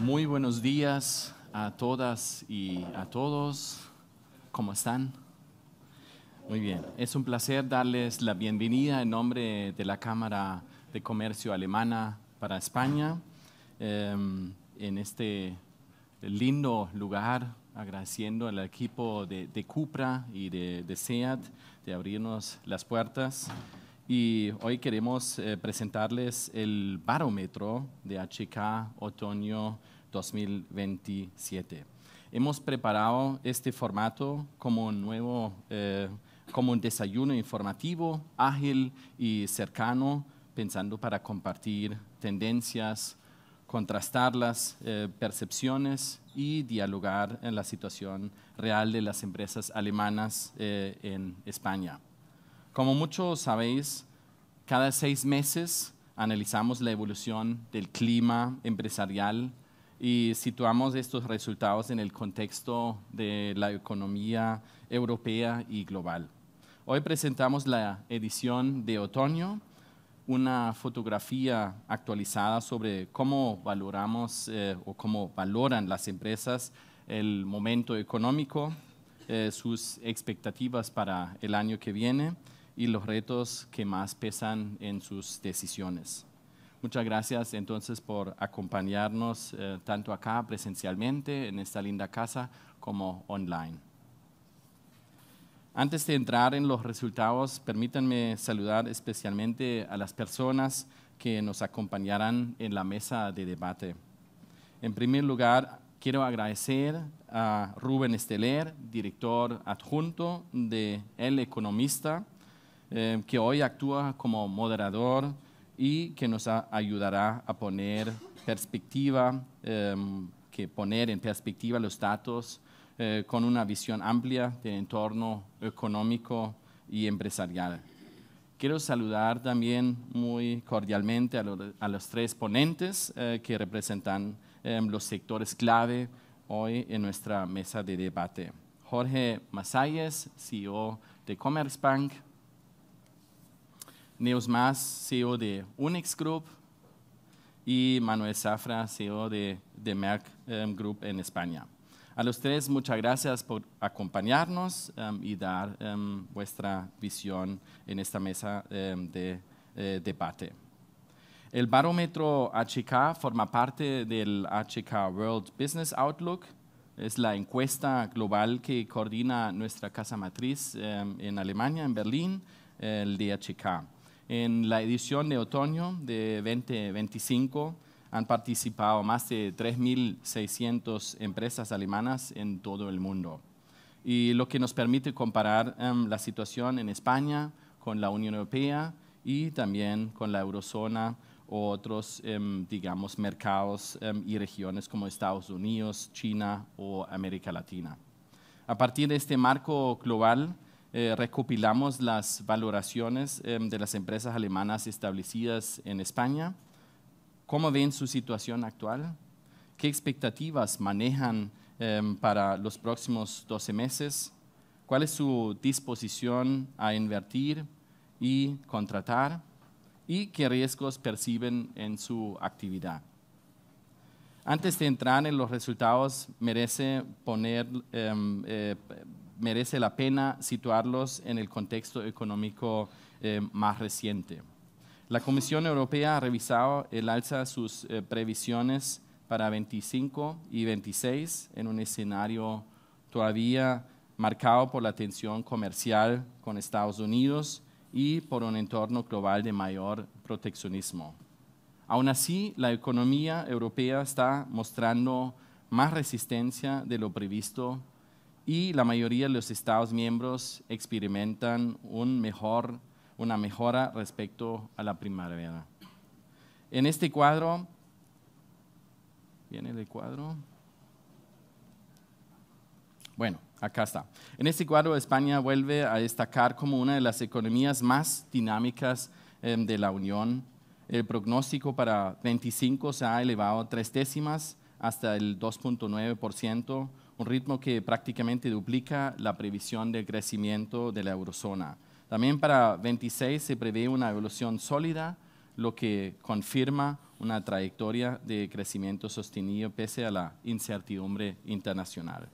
Muy buenos días a todas y a todos. ¿Cómo están? Muy bien. Es un placer darles la bienvenida en nombre de la Cámara de Comercio Alemana para España en este lindo lugar, agradeciendo al equipo de Cupra y de SEAT de abrirnos las puertas. Y hoy queremos presentarles el barómetro de HK Otoño 2027. Hemos preparado este formato como como un desayuno informativo, ágil y cercano, pensando para compartir tendencias, contrastar las percepciones y dialogar en la situación real de las empresas alemanas en España. Como muchos sabéis, cada 6 meses analizamos la evolución del clima empresarial y situamos estos resultados en el contexto de la economía europea y global. Hoy presentamos la edición de otoño, una fotografía actualizada sobre cómo valoramos o cómo valoran las empresas el momento económico, sus expectativas para el año que viene y los retos que más pesan en sus decisiones. Muchas gracias entonces por acompañarnos tanto acá presencialmente en esta linda casa como online. Antes de entrar en los resultados, permítanme saludar especialmente a las personas que nos acompañarán en la mesa de debate. En primer lugar, quiero agradecer a Rubén Esteller, director adjunto de El Economista, que hoy actúa como moderador y que nos ayudará a poner en perspectiva los datos con una visión amplia del entorno económico y empresarial. Quiero saludar también muy cordialmente a los 3 ponentes que representan los sectores clave hoy en nuestra mesa de debate. Jorge Masalles, CEO de Commerzbank; Neus Mas, CEO de Unix Group; y Manuel Zafra, CEO de Merck Group en España. A los 3, muchas gracias por acompañarnos y dar vuestra visión en esta mesa de debate. El barómetro HK forma parte del HK World Business Outlook. Es la encuesta global que coordina nuestra casa matriz en Alemania, en Berlín, el DHK. En la edición de otoño de 2025 han participado más de 3.600 empresas alemanas en todo el mundo, y lo que nos permite comparar la situación en España con la Unión Europea y también con la eurozona o otros, mercados y regiones como Estados Unidos, China o América Latina. A partir de este marco global, recopilamos las valoraciones de las empresas alemanas establecidas en España. ¿Cómo ven su situación actual? ¿Qué expectativas manejan para los próximos 12 meses? ¿Cuál es su disposición a invertir y contratar? ¿Y qué riesgos perciben en su actividad? Antes de entrar en los resultados, merece la pena situarlos en el contexto económico más reciente. La Comisión Europea ha revisado el alza de sus previsiones para 25 y 26 en un escenario todavía marcado por la tensión comercial con Estados Unidos y por un entorno global de mayor proteccionismo. Aún así, la economía europea está mostrando más resistencia de lo previsto y la mayoría de los Estados miembros experimentan una mejora respecto a la primavera. En este cuadro, ¿viene el cuadro? Bueno, acá está. En este cuadro, España vuelve a destacar como una de las economías más dinámicas de la Unión. El pronóstico para 25 se ha elevado 3 décimas hasta el 2.9%, un ritmo que prácticamente duplica la previsión de crecimiento de la eurozona. También para 26 se prevé una evolución sólida, lo que confirma una trayectoria de crecimiento sostenido pese a la incertidumbre internacional.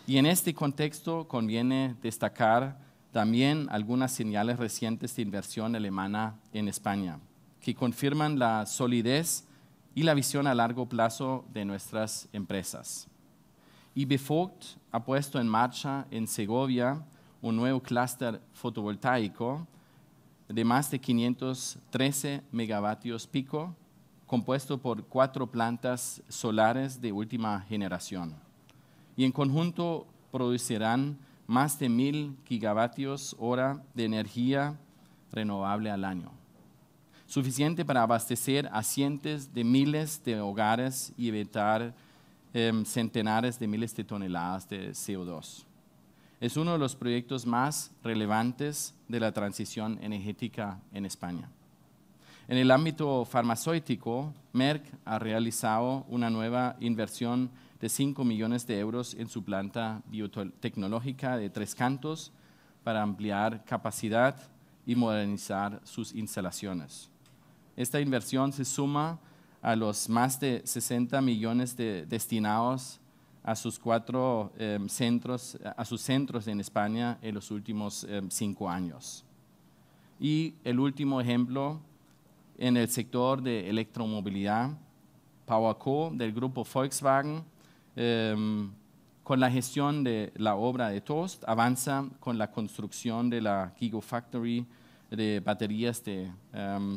Y en este contexto conviene destacar también algunas señales recientes de inversión alemana en España, que confirman la solidez y la visión a largo plazo de nuestras empresas. IB Vogt ha puesto en marcha en Segovia un nuevo clúster fotovoltaico de más de 513 megavatios pico, compuesto por 4 plantas solares de última generación. Y en conjunto producirán más de 1.000 gigavatios hora de energía renovable al año, suficiente para abastecer a cientos de miles de hogares y evitar centenares de miles de toneladas de CO2. Es uno de los proyectos más relevantes de la transición energética en España. En el ámbito farmacéutico, Merck ha realizado una nueva inversión de 5 millones de euros en su planta biotecnológica de Tres Cantos para ampliar capacidad y modernizar sus instalaciones. Esta inversión se suma a los más de 60 millones destinados a sus centros en España en los últimos 5 años. Y el último ejemplo, en el sector de electromovilidad, PowerCo del grupo Volkswagen, con la gestión de la obra de Toast, avanza con la construcción de la Gigafactory de baterías de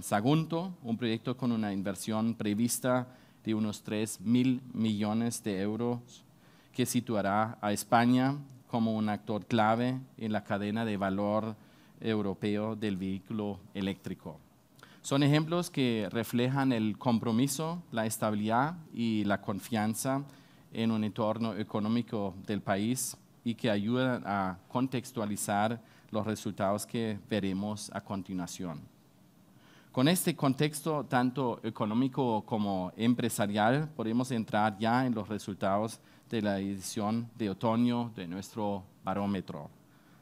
Sagunto, un proyecto con una inversión prevista de unos 3.000 millones de euros, que situará a España como un actor clave en la cadena de valor europeo del vehículo eléctrico. Son ejemplos que reflejan el compromiso, la estabilidad y la confianza en un entorno económico del país y que ayudan a contextualizar los resultados que veremos a continuación. Con este contexto, tanto económico como empresarial, podemos entrar ya en los resultados de la edición de otoño de nuestro barómetro.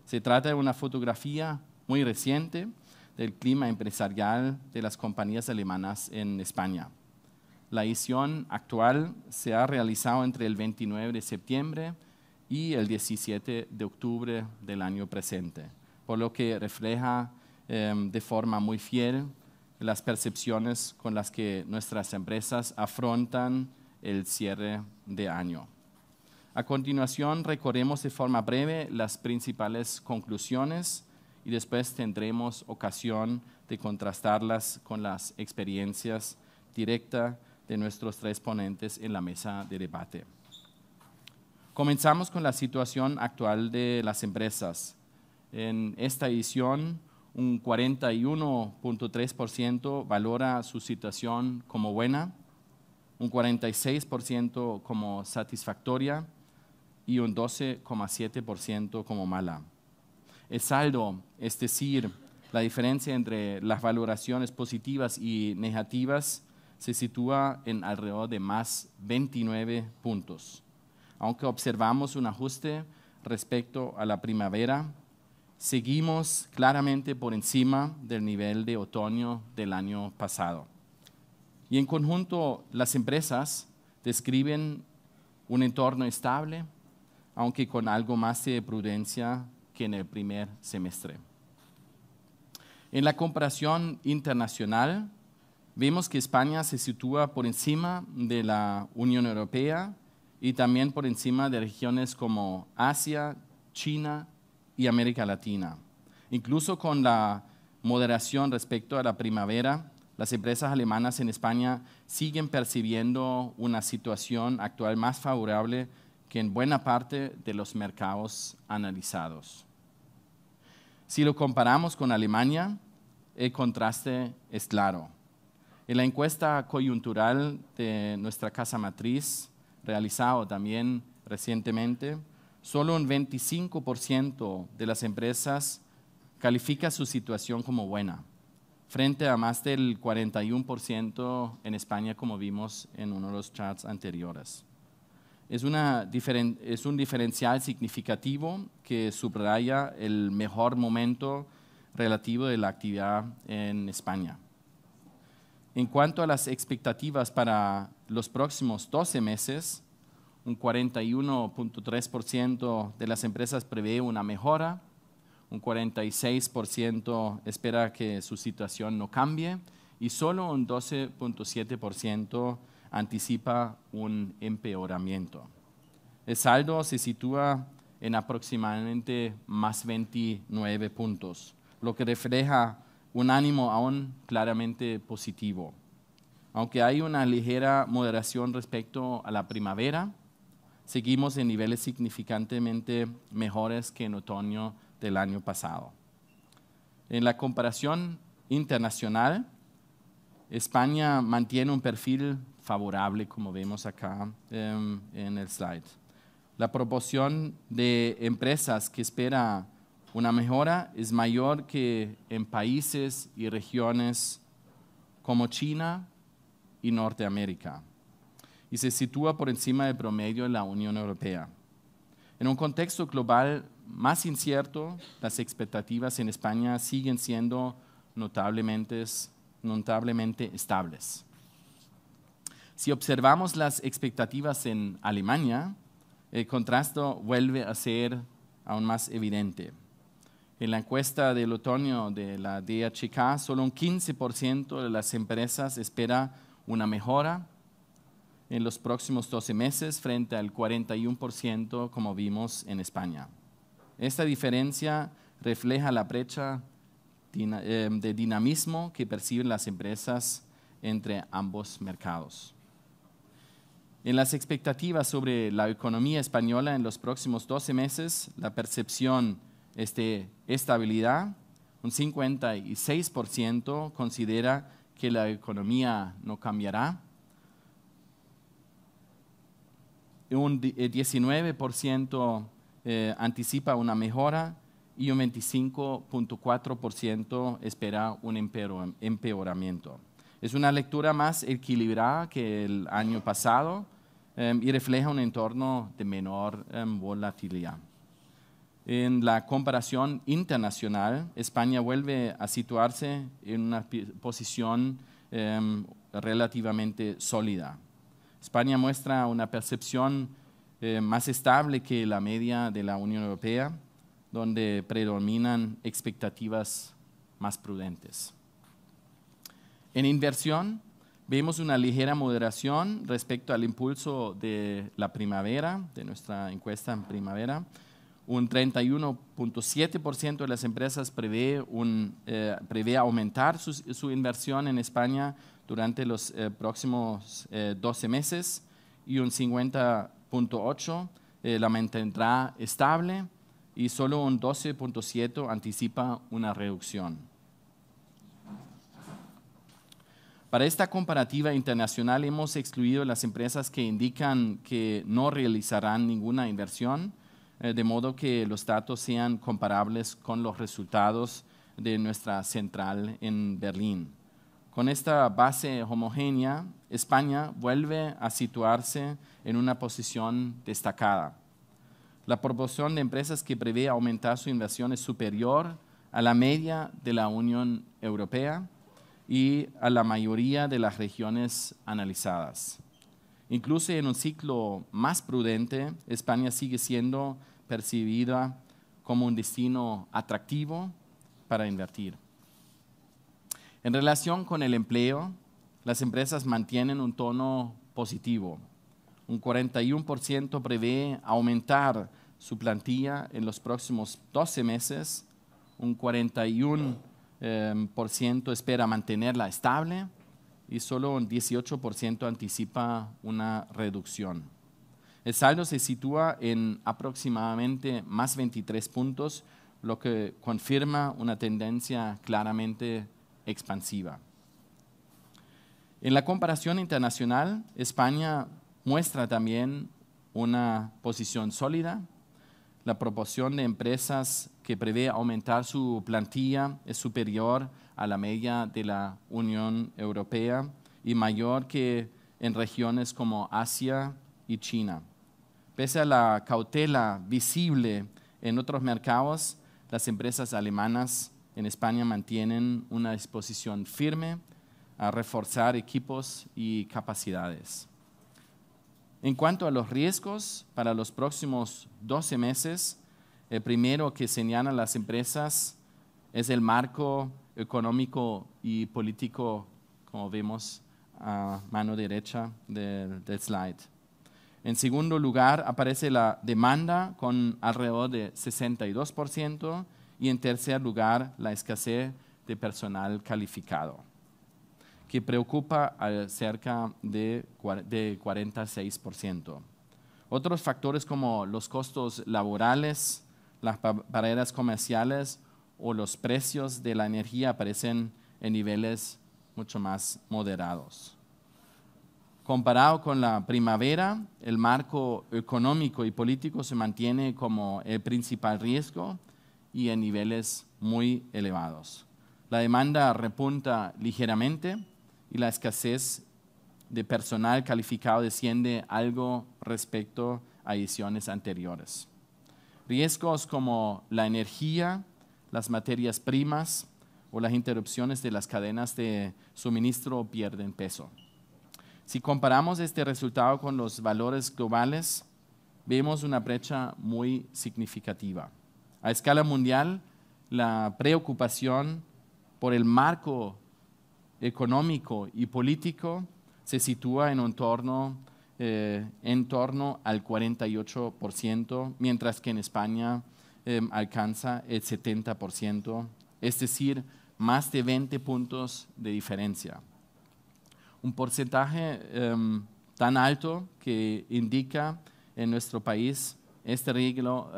Se trata de una fotografía muy reciente del clima empresarial de las compañías alemanas en España. La edición actual se ha realizado entre el 29 de septiembre y el 17 de octubre del año presente, por lo que refleja de forma muy fiel las percepciones con las que nuestras empresas afrontan el cierre de año. A continuación, recorremos de forma breve las principales conclusiones y después tendremos ocasión de contrastarlas con las experiencias directas de nuestros 3 ponentes en la mesa de debate. Comenzamos con la situación actual de las empresas. En esta edición, un 41.3% valora su situación como buena, un 46% como satisfactoria y un 12.7% como mala. El saldo, es decir, la diferencia entre las valoraciones positivas y negativas, se sitúa en alrededor de más 29 puntos. Aunque observamos un ajuste respecto a la primavera, seguimos claramente por encima del nivel de otoño del año pasado. Y en conjunto, las empresas describen un entorno estable, aunque con algo más de prudencia que en el primer semestre. En la comparación internacional, vemos que España se sitúa por encima de la Unión Europea y también por encima de regiones como Asia, China y América Latina. Incluso con la moderación respecto a la primavera, las empresas alemanas en España siguen percibiendo una situación actual más favorable que en buena parte de los mercados analizados. Si lo comparamos con Alemania, el contraste es claro. En la encuesta coyuntural de nuestra casa matriz, realizado también recientemente, solo un 25% de las empresas califica su situación como buena, frente a más del 41% en España, como vimos en uno de los charts anteriores. Es un diferencial significativo que subraya el mejor momento relativo de la actividad en España. En cuanto a las expectativas para los próximos 12 meses, un 41.3% de las empresas prevé una mejora, un 46% espera que su situación no cambie y solo un 12.7% anticipa un empeoramiento. El saldo se sitúa en aproximadamente más 29 puntos, lo que refleja un ánimo aún claramente positivo. Aunque hay una ligera moderación respecto a la primavera, seguimos en niveles significantemente mejores que en otoño del año pasado. En la comparación internacional, España mantiene un perfil favorable, como vemos acá en el slide. La proporción de empresas que espera una mejora es mayor que en países y regiones como China y Norteamérica y se sitúa por encima del promedio de la Unión Europea. En un contexto global más incierto, las expectativas en España siguen siendo notablemente estables. Si observamos las expectativas en Alemania, el contraste vuelve a ser aún más evidente. En la encuesta del otoño de la DHK, solo un 15% de las empresas espera una mejora en los próximos 12 meses frente al 41% como vimos en España. Esta diferencia refleja la brecha de dinamismo que perciben las empresas entre ambos mercados. En las expectativas sobre la economía española en los próximos 12 meses, la percepción es de estabilidad. Un 56% considera que la economía no cambiará. Un 19% anticipa una mejora y un 25.4% espera un empeoramiento. Es una lectura más equilibrada que el año pasado y refleja un entorno de menor volatilidad. En la comparación internacional, España vuelve a situarse en una posición relativamente sólida. España muestra una percepción más estable que la media de la Unión Europea, donde predominan expectativas más prudentes. En inversión, vemos una ligera moderación respecto al impulso de la primavera, de nuestra encuesta en primavera. Un 31.7% de las empresas prevé aumentar su inversión en España durante los próximos 12 meses y un 50.8% la mantendrá estable y solo un 12.7% anticipa una reducción. Para esta comparativa internacional hemos excluido las empresas que indican que no realizarán ninguna inversión, de modo que los datos sean comparables con los resultados de nuestra central en Berlín. Con esta base homogénea, España vuelve a situarse en una posición destacada. La proporción de empresas que prevé aumentar su inversión es superior a la media de la Unión Europea y a la mayoría de las regiones analizadas. Incluso en un ciclo más prudente, España sigue siendo percibida como un destino atractivo para invertir. En relación con el empleo, las empresas mantienen un tono positivo. Un 41% prevé aumentar su plantilla en los próximos 12 meses, un 41% espera mantenerla estable y solo un 18% anticipa una reducción. El saldo se sitúa en aproximadamente más 23 puntos, lo que confirma una tendencia claramente expansiva. En la comparación internacional, España muestra también una posición sólida. La proporción de empresas que prevé aumentar su plantilla es superior a la media de la Unión Europea y mayor que en regiones como Asia y China. Pese a la cautela visible en otros mercados, las empresas alemanas en España mantienen una disposición firme a reforzar equipos y capacidades. En cuanto a los riesgos para los próximos 12 meses, el primero que señalan las empresas es el marco económico y político, como vemos a mano derecha del slide. En segundo lugar, aparece la demanda con alrededor de 62% y en tercer lugar, la escasez de personal calificado, que preocupa a cerca de 46%. Otros factores como los costos laborales, las barreras comerciales o los precios de la energía aparecen en niveles mucho más moderados. Comparado con la primavera, el marco económico y político se mantiene como el principal riesgo y en niveles muy elevados. La demanda repunta ligeramente y la escasez de personal calificado desciende algo respecto a ediciones anteriores. Riesgos como la energía, las materias primas o las interrupciones de las cadenas de suministro pierden peso. Si comparamos este resultado con los valores globales, vemos una brecha muy significativa. A escala mundial, la preocupación por el marco económico y político se sitúa en torno al 48%, mientras que en España alcanza el 70%, es decir, más de 20 puntos de diferencia. Un porcentaje tan alto que indica en nuestro país este riesgo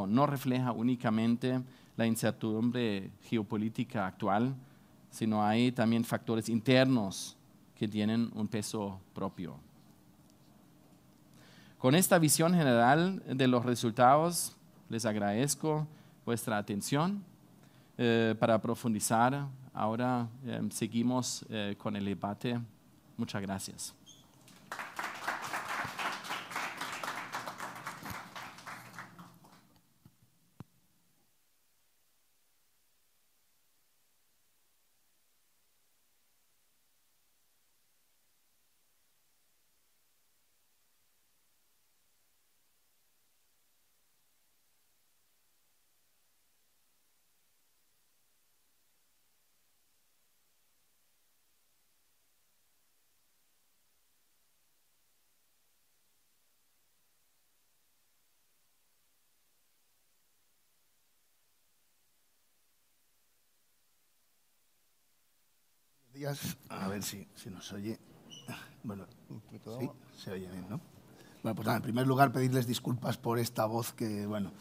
no refleja únicamente la incertidumbre geopolítica actual, sino hay también factores internos que tienen un peso propio. Con esta visión general de los resultados, les agradezco vuestra atención. Para profundizar, ahora seguimos con el debate. Muchas gracias. A ver si nos oye. Bueno, sí, se oye bien, ¿no? Bueno, pues nada, en primer lugar pedirles disculpas por esta voz que, bueno,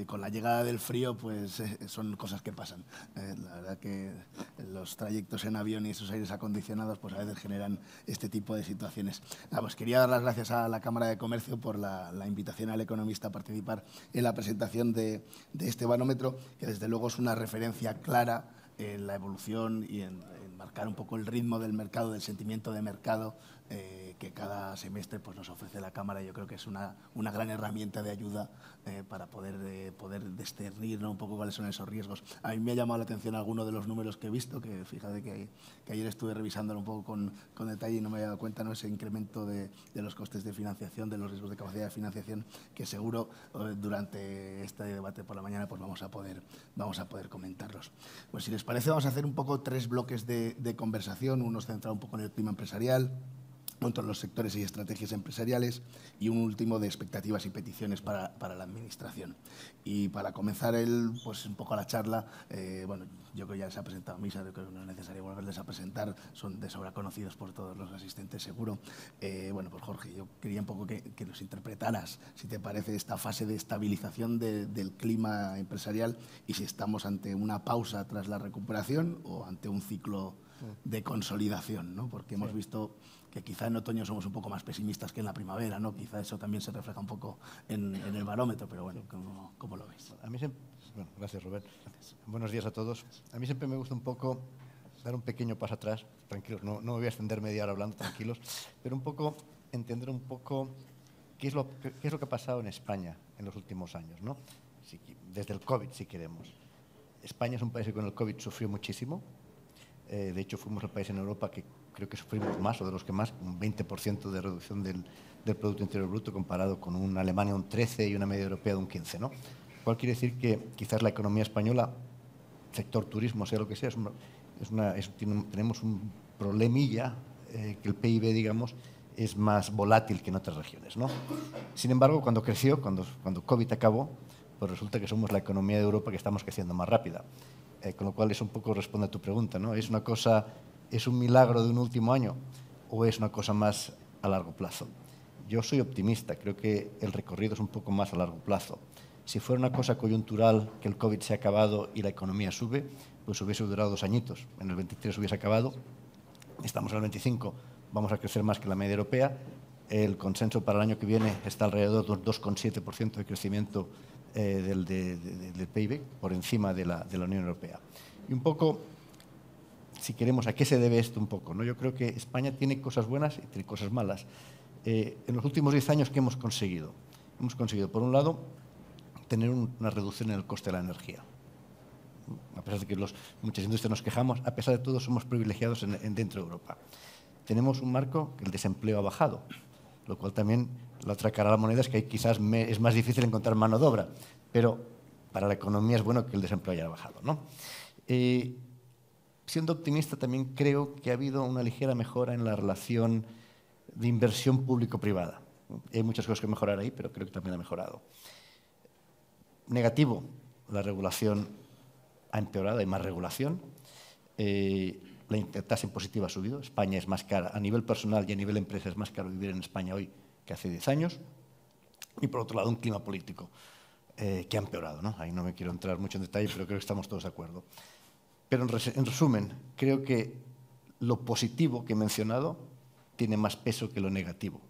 con la llegada del frío, pues son cosas que pasan. La verdad que los trayectos en avión y esos aires acondicionados, pues a veces generan este tipo de situaciones. Nada, pues quería dar las gracias a la Cámara de Comercio por la invitación al economista a participar en la presentación de este barómetro, que desde luego es una referencia clara en la evolución y en marcar un poco el ritmo del mercado, del sentimiento de mercado que cada semestre pues, nos ofrece la Cámara. Yo creo que es una gran herramienta de ayuda para poder discernir, ¿no?, un poco cuáles son esos riesgos. A mí me ha llamado la atención alguno de los números que he visto, que fíjate que ayer estuve revisándolo un poco con detalle y no me había dado cuenta, ¿no?, ese incremento de los costes de financiación, de los riesgos de capacidad de financiación, que seguro durante este debate por la mañana pues vamos a poder comentarlos. Pues si les parece, vamos a hacer un poco 3 bloques de conversación, uno centrado un poco en el clima empresarial, otro en los sectores y estrategias empresariales y un último de expectativas y peticiones para la Administración. Y para comenzar pues un poco la charla, bueno, yo creo que ya les ha presentado Misa, creo que no es necesario volverles a presentar, son de sobra conocidos por todos los asistentes seguro. Bueno, pues Jorge, yo quería un poco que nos interpretaras, si te parece, esta fase de estabilización del clima empresarial y si estamos ante una pausa tras la recuperación o ante un ciclo de consolidación, ¿no? Porque hemos visto que quizá en otoño somos un poco más pesimistas que en la primavera, ¿no? Quizá eso también se refleja un poco en el barómetro, pero bueno, ¿cómo lo ves? A mí siempre, bueno, gracias, Rubén. Gracias. Buenos días a todos. A mí siempre me gusta un poco dar un pequeño paso atrás, tranquilos, no me voy a extender media hora hablando, tranquilos, pero un poco entender un poco qué es lo que ha pasado en España en los últimos años, ¿no? Desde el COVID, si queremos. España es un país que con el COVID sufrió muchísimo. De hecho, fuimos el país en Europa que creo que sufrimos más, o de los que más, un 20% de reducción del Producto Interior Bruto comparado con una Alemania un 13% y una media europea de un 15%, ¿no? Cual quiere decir que quizás la economía española, sector turismo, sea lo que sea, tenemos un problemilla, que el PIB, digamos, es más volátil que en otras regiones, ¿no? Sin embargo, cuando creció, cuando COVID acabó, pues resulta que somos la economía de Europa que estamos creciendo más rápida. Con lo cual, eso un poco responde a tu pregunta, ¿no? ¿Es un milagro de un último año o es una cosa más a largo plazo? Yo soy optimista, creo que el recorrido es un poco más a largo plazo. Si fuera una cosa coyuntural, que el COVID se ha acabado y la economía sube, pues hubiese durado 2 añitos. En el 23 hubiese acabado, estamos en el 25, vamos a crecer más que la media europea. El consenso para el año que viene está alrededor de un 2,7% de crecimiento del PIB, por encima de la Unión Europea. Y un poco, si queremos, ¿a qué se debe esto un poco, ¿no? Yo creo que España tiene cosas buenas y tiene cosas malas. En los últimos 10 años, ¿qué hemos conseguido? Hemos conseguido, por un lado, tener una reducción en el coste de la energía. A pesar de que muchas industrias nos quejamos, a pesar de todo somos privilegiados dentro de Europa. Tenemos un marco que el desempleo ha bajado, lo cual también, la otra cara de la moneda es que quizás es más difícil encontrar mano de obra, pero para la economía es bueno que el desempleo haya bajado, ¿no? Siendo optimista, también creo que ha habido una ligera mejora en la relación de inversión público-privada. Hay muchas cosas que mejorar ahí, pero creo que también ha mejorado. Negativo, la regulación ha empeorado, hay más regulación. La tasa impositiva ha subido, España es más cara, a nivel personal y a nivel empresa es más caro vivir en España hoy que hace 10 años. Y por otro lado, un clima político que ha empeorado, ¿no? Ahí no me quiero entrar mucho en detalle, pero creo que estamos todos de acuerdo. Pero en resumen, creo que lo positivo que he mencionado tiene más peso que lo negativo.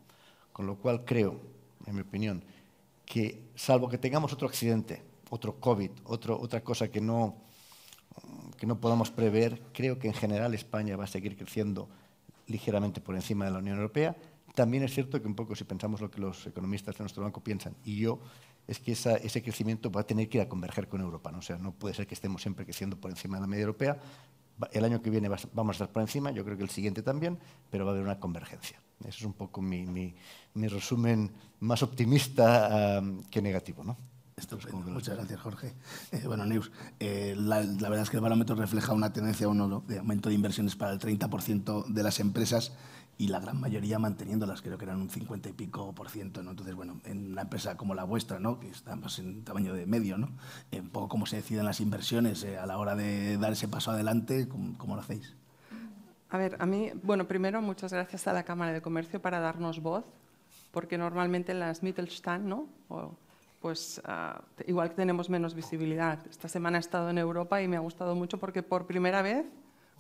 Con lo cual creo, en mi opinión, que salvo que tengamos otro accidente, otro COVID, otra cosa que no podamos prever, creo que en general España va a seguir creciendo ligeramente por encima de la Unión Europea. También es cierto que un poco, si pensamos lo que los economistas de nuestro banco piensan, y yo, es que ese crecimiento va a tener que ir a converger con Europa, ¿no? O sea, no puede ser que estemos siempre creciendo por encima de la media europea. El año que viene vamos a estar por encima, yo creo que el siguiente también, pero va a haber una convergencia. Eso es un poco mi resumen más optimista que negativo, ¿no? Estupendo. Muchas gracias, Jorge. Bueno, Neus, la verdad es que el barómetro refleja una tendencia de aumento de inversiones para el 30% de las empresas y la gran mayoría manteniéndolas, creo que eran un 50 y pico %, ¿no? Entonces, bueno, en una empresa como la vuestra, ¿no? Que estamos en tamaño de medio, ¿no? Un poco cómo se deciden las inversiones a la hora de dar ese paso adelante, ¿cómo lo hacéis? A ver, a mí, bueno, primero muchas gracias a la Cámara de Comercio para darnos voz, porque normalmente las Mittelstand, ¿no? Pues igual que tenemos menos visibilidad. Esta semana he estado en Europa y me ha gustado mucho porque por primera vez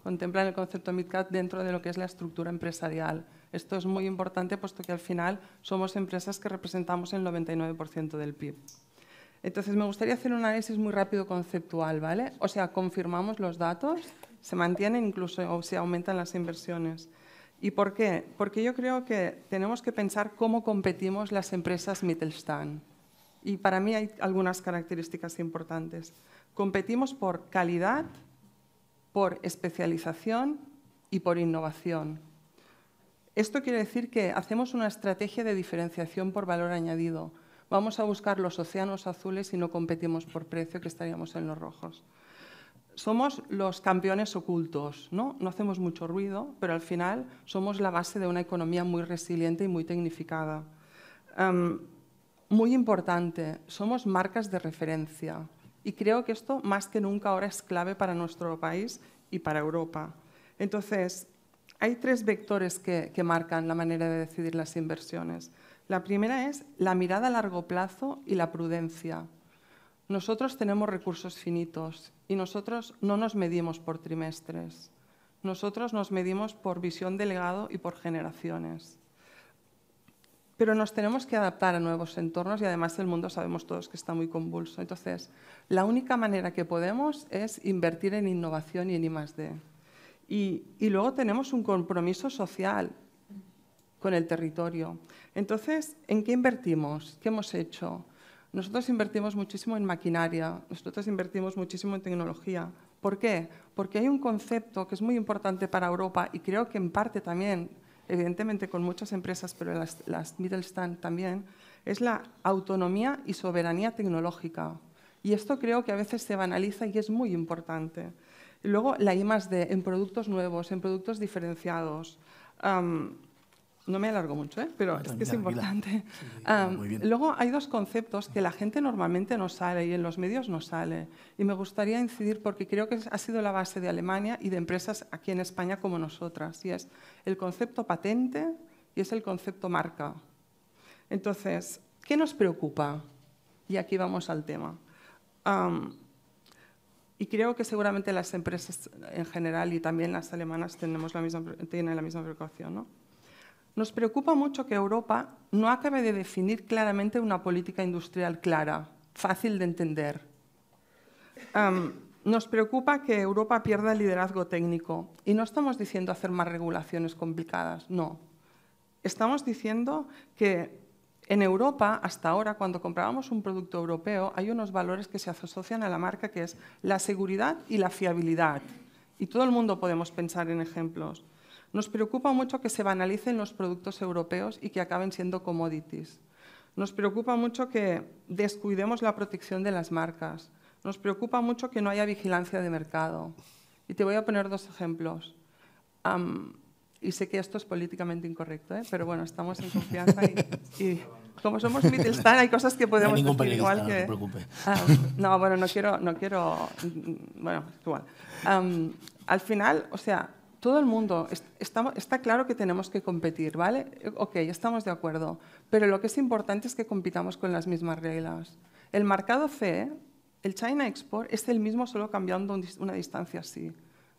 contemplan el concepto Midcap dentro de lo que es la estructura empresarial. Esto es muy importante puesto que al final somos empresas que representamos el 99% del PIB. Entonces me gustaría hacer un análisis muy rápido conceptual, ¿vale? O sea, confirmamos los datos, se mantienen incluso o se aumentan las inversiones. ¿Y por qué? Porque yo creo que tenemos que pensar cómo competimos las empresas Mittelstand. Y para mí hay algunas características importantes. Competimos por calidad, por especialización y por innovación. Esto quiere decir que hacemos una estrategia de diferenciación por valor añadido. Vamos a buscar los océanos azules y no competimos por precio, que estaríamos en los rojos. Somos los campeones ocultos, ¿no? No hacemos mucho ruido, pero al final somos la base de una economía muy resiliente y muy tecnificada. Muy importante, somos marcas de referencia y creo que esto más que nunca ahora es clave para nuestro país y para Europa. Entonces, hay 3 vectores que marcan la manera de decidir las inversiones. La primera es la mirada a largo plazo y la prudencia. Nosotros tenemos recursos finitos y nosotros no nos medimos por trimestres. Nosotros nos medimos por visión de legado y por generaciones. Pero nos tenemos que adaptar a nuevos entornos y además el mundo sabemos todos que está muy convulso. Entonces, la única manera que podemos es invertir en innovación y en I+D. Y luego tenemos un compromiso social con el territorio. Entonces, ¿en qué invertimos? ¿Qué hemos hecho? Nosotros invertimos muchísimo en maquinaria, nosotros invertimos muchísimo en tecnología. ¿Por qué? Porque hay un concepto que es muy importante para Europa y creo que en parte también, evidentemente con muchas empresas, pero las Mittelstand también, es la autonomía y soberanía tecnológica. Y esto creo que a veces se banaliza y es muy importante. Y luego la I+D en productos nuevos, en productos diferenciados. No me alargo mucho, pero es que es importante. Luego hay dos conceptos que la gente normalmente no sale y en los medios no sale. Y me gustaría incidir porque creo que ha sido la base de Alemania y de empresas aquí en España como nosotras. Y es el concepto patente y es el concepto marca. Entonces, ¿qué nos preocupa? Y aquí vamos al tema. Y creo que seguramente las empresas en general y también las alemanas tienen la misma preocupación, ¿no? Nos preocupa mucho que Europa no acabe de definir claramente una política industrial clara, fácil de entender. Nos preocupa que Europa pierda el liderazgo técnico. Y no estamos diciendo hacer más regulaciones complicadas, no. Estamos diciendo que en Europa, hasta ahora, cuando comprábamos un producto europeo, hay unos valores que se asocian a la marca, que es la seguridad y la fiabilidad. Y todo el mundo podemos pensar en ejemplos. Nos preocupa mucho que se banalicen los productos europeos y que acaben siendo commodities. Nos preocupa mucho que descuidemos la protección de las marcas. Nos preocupa mucho que no haya vigilancia de mercado. Y te voy a poner dos ejemplos. Y sé que esto es políticamente incorrecto, pero bueno, estamos en confianza y como somos Mittelstand hay cosas que podemos decir igual que... No te preocupes. No, bueno, no quiero... Bueno, igual. Al final, o sea, todo el mundo, está claro que tenemos que competir, ¿vale? Ok, estamos de acuerdo, pero lo que es importante es que compitamos con las mismas reglas. El mercado CE, el China Export, es el mismo solo cambiando una distancia así.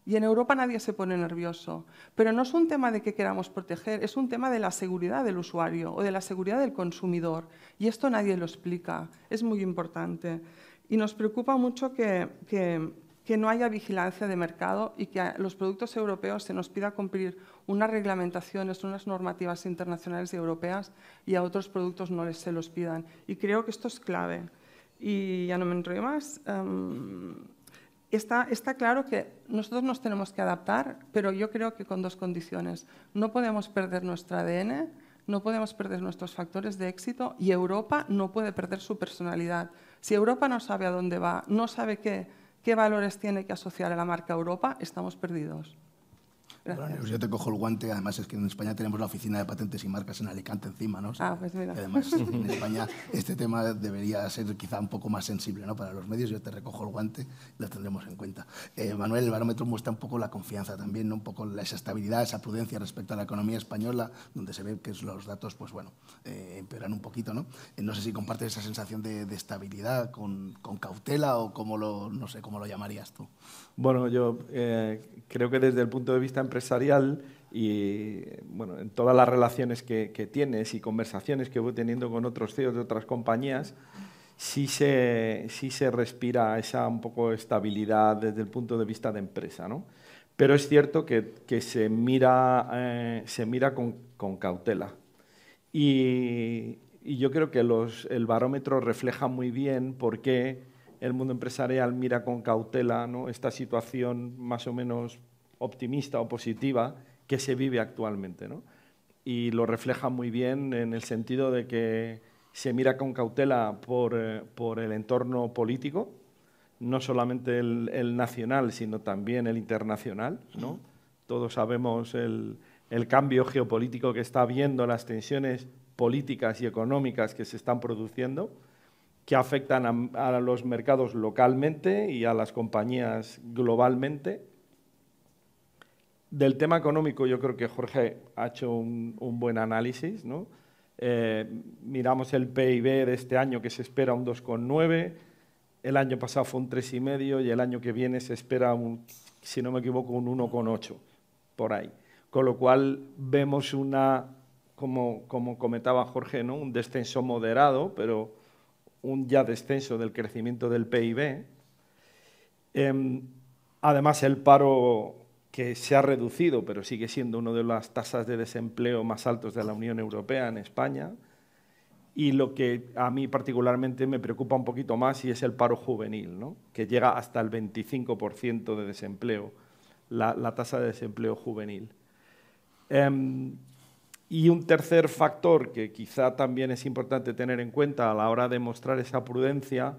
Y en Europa nadie se pone nervioso. Pero no es un tema de que queramos proteger, es un tema de la seguridad del usuario o de la seguridad del consumidor. Y esto nadie lo explica, es muy importante. Y nos preocupa mucho que no haya vigilancia de mercado y que a los productos europeos se nos pida cumplir unas reglamentaciones, unas normativas internacionales y europeas y a otros productos no se los pidan. Y creo que esto es clave. Y ya no me enrollo más. Está claro que nosotros nos tenemos que adaptar, pero yo creo que con dos condiciones. No podemos perder nuestro ADN, no podemos perder nuestros factores de éxito y Europa no puede perder su personalidad. Si Europa no sabe a dónde va, no sabe qué valores tiene que asociar a la marca Europa, estamos perdidos. Bueno, yo te cojo el guante, además es que en España tenemos la oficina de patentes y marcas en Alicante encima, ¿no? O sea, pues mira. Además, en España este tema debería ser quizá un poco más sensible, ¿no? Para los medios. Yo te recojo el guante y lo tendremos en cuenta. Manuel, el barómetro muestra un poco la confianza también, ¿no? Un poco esa estabilidad, esa prudencia respecto a la economía española, donde se ve que los datos, pues bueno, empeoran un poquito, ¿no? No sé si compartes esa sensación de estabilidad con cautela o no sé cómo lo llamarías tú. Bueno, yo creo que desde el punto de vista empresarial y bueno, en todas las relaciones que tienes y conversaciones que voy teniendo con otros CEOs de otras compañías, sí se respira esa un poco estabilidad desde el punto de vista de empresa, ¿no? Pero es cierto que se mira con cautela. Y yo creo que el barómetro refleja muy bien por qué el mundo empresarial mira con cautela, ¿no?, esta situación más o menos optimista o positiva que se vive actualmente, ¿no? Y lo refleja muy bien en el sentido de que se mira con cautela por el entorno político, no solamente el nacional, sino también el internacional, ¿no? Todos sabemos el cambio geopolítico que está habiendo, las tensiones políticas y económicas que se están produciendo, que afectan a los mercados localmente y a las compañías globalmente. Del tema económico yo creo que Jorge ha hecho un buen análisis, ¿no? Miramos el PIB de este año que se espera un 2,9, el año pasado fue un 3,5 y el año que viene se espera, si no me equivoco, un 1,8, por ahí. Con lo cual vemos como comentaba Jorge, ¿no?, un descenso moderado, pero un ya descenso del crecimiento del PIB. Además, el paro que se ha reducido, pero sigue siendo una de las tasas de desempleo más altos de la Unión Europea en España. y lo que a mí particularmente me preocupa un poquito más y es el paro juvenil, ¿no? Que llega hasta el 25% de desempleo, la tasa de desempleo juvenil. Y un tercer factor que quizá también es importante tener en cuenta a la hora de mostrar esa prudencia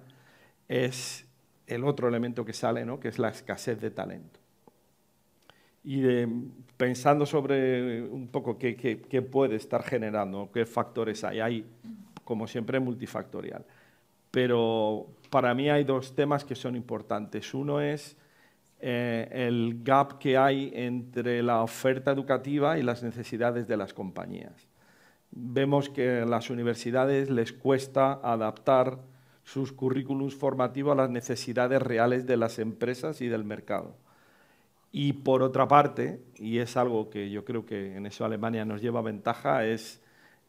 es el otro elemento que sale, ¿no? Que es la escasez de talento. Y pensando sobre un poco qué puede estar generando, qué factores hay, como siempre, multifactorial. Pero para mí hay dos temas que son importantes. Uno es el gap que hay entre la oferta educativa y las necesidades de las compañías. Vemos que a las universidades les cuesta adaptar sus currículums formativos a las necesidades reales de las empresas y del mercado. Y por otra parte, y es algo que yo creo que en eso Alemania nos lleva ventaja, es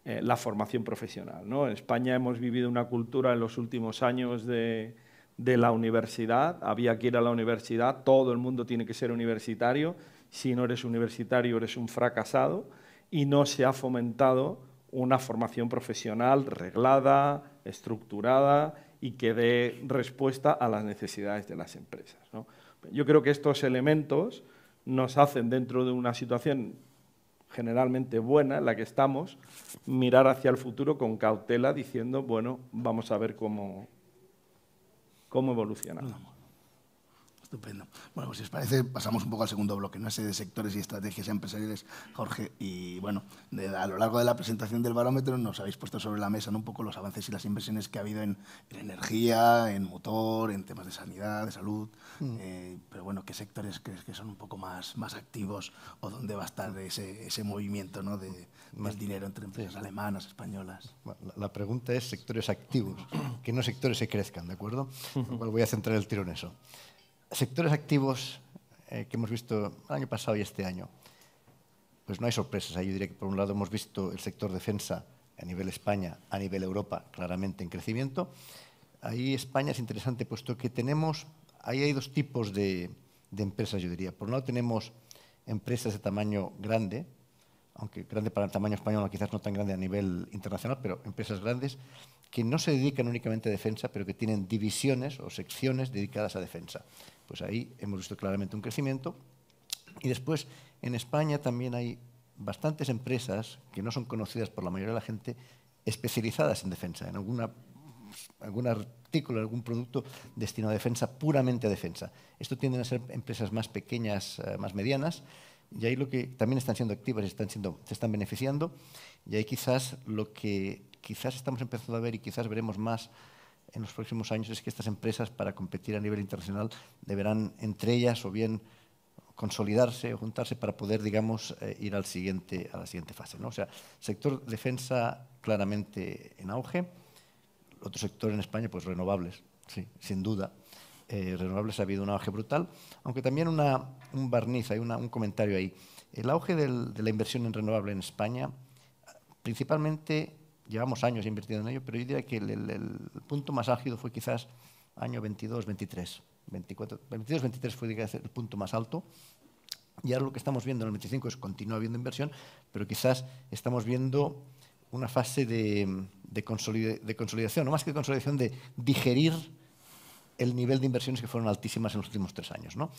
la formación profesional, ¿no? En España hemos vivido una cultura en los últimos años de la universidad, había que ir a la universidad, todo el mundo tiene que ser universitario, si no eres universitario eres un fracasado, y no se ha fomentado una formación profesional reglada, estructurada y que dé respuesta a las necesidades de las empresas, ¿no? Yo creo que estos elementos nos hacen, dentro de una situación generalmente buena en la que estamos, mirar hacia el futuro con cautela, diciendo, bueno, vamos a ver cómo evolucionamos. Estupendo. Bueno, pues si os parece, pasamos un poco al segundo bloque, una serie de sectores y estrategias empresariales, Jorge. Y bueno, a lo largo de la presentación del barómetro nos habéis puesto sobre la mesa, ¿no?, un poco los avances y las inversiones que ha habido en energía, en motor, en temas de sanidad, de salud. Pero bueno, ¿qué sectores crees que son un poco más activos o dónde va a estar ese movimiento, ¿no?, del dinero entre empresas alemanas, españolas? Bueno, la pregunta es sectores activos, que no sectores que crezcan, ¿de acuerdo? Con lo cual voy a centrar el tiro en eso. Sectores activos que hemos visto el año pasado y este año, pues no hay sorpresas. Yo diría que por un lado hemos visto el sector defensa a nivel España, a nivel Europa, claramente en crecimiento. Ahí España es interesante, puesto que ahí hay dos tipos de empresas, yo diría. Por un lado tenemos empresas de tamaño grande, aunque grande para el tamaño español, quizás no tan grande a nivel internacional, pero empresas grandes que no se dedican únicamente a defensa, pero que tienen divisiones o secciones dedicadas a defensa. Pues ahí hemos visto claramente un crecimiento. Y después, en España también hay bastantes empresas que no son conocidas por la mayoría de la gente, especializadas en defensa, en algún artículo, algún producto destinado a defensa, puramente a defensa. Esto tienden a ser empresas más pequeñas, más medianas, y ahí lo que también están siendo activas y se están beneficiando, y ahí quizás lo que estamos empezando a ver y quizás veremos más en los próximos años es que estas empresas, para competir a nivel internacional, deberán entre ellas o bien consolidarse o juntarse para poder, digamos, ir a la siguiente fase, ¿no? O sea, sector defensa claramente en auge. Otro sector en España, pues renovables, sí, sin duda. Renovables ha habido un auge brutal, aunque también un barniz, hay un comentario ahí. El auge de la inversión en renovable en España, principalmente, llevamos años invirtiendo en ello, pero yo diría que el punto más álgido fue quizás año 22-23. 22-23 fue, digamos, el punto más alto. Y ahora lo que estamos viendo en el 25 es que continúa habiendo inversión, pero quizás estamos viendo una fase de consolidación, no más que de consolidación, de digerir el nivel de inversiones que fueron altísimas en los últimos 3 años, ¿no?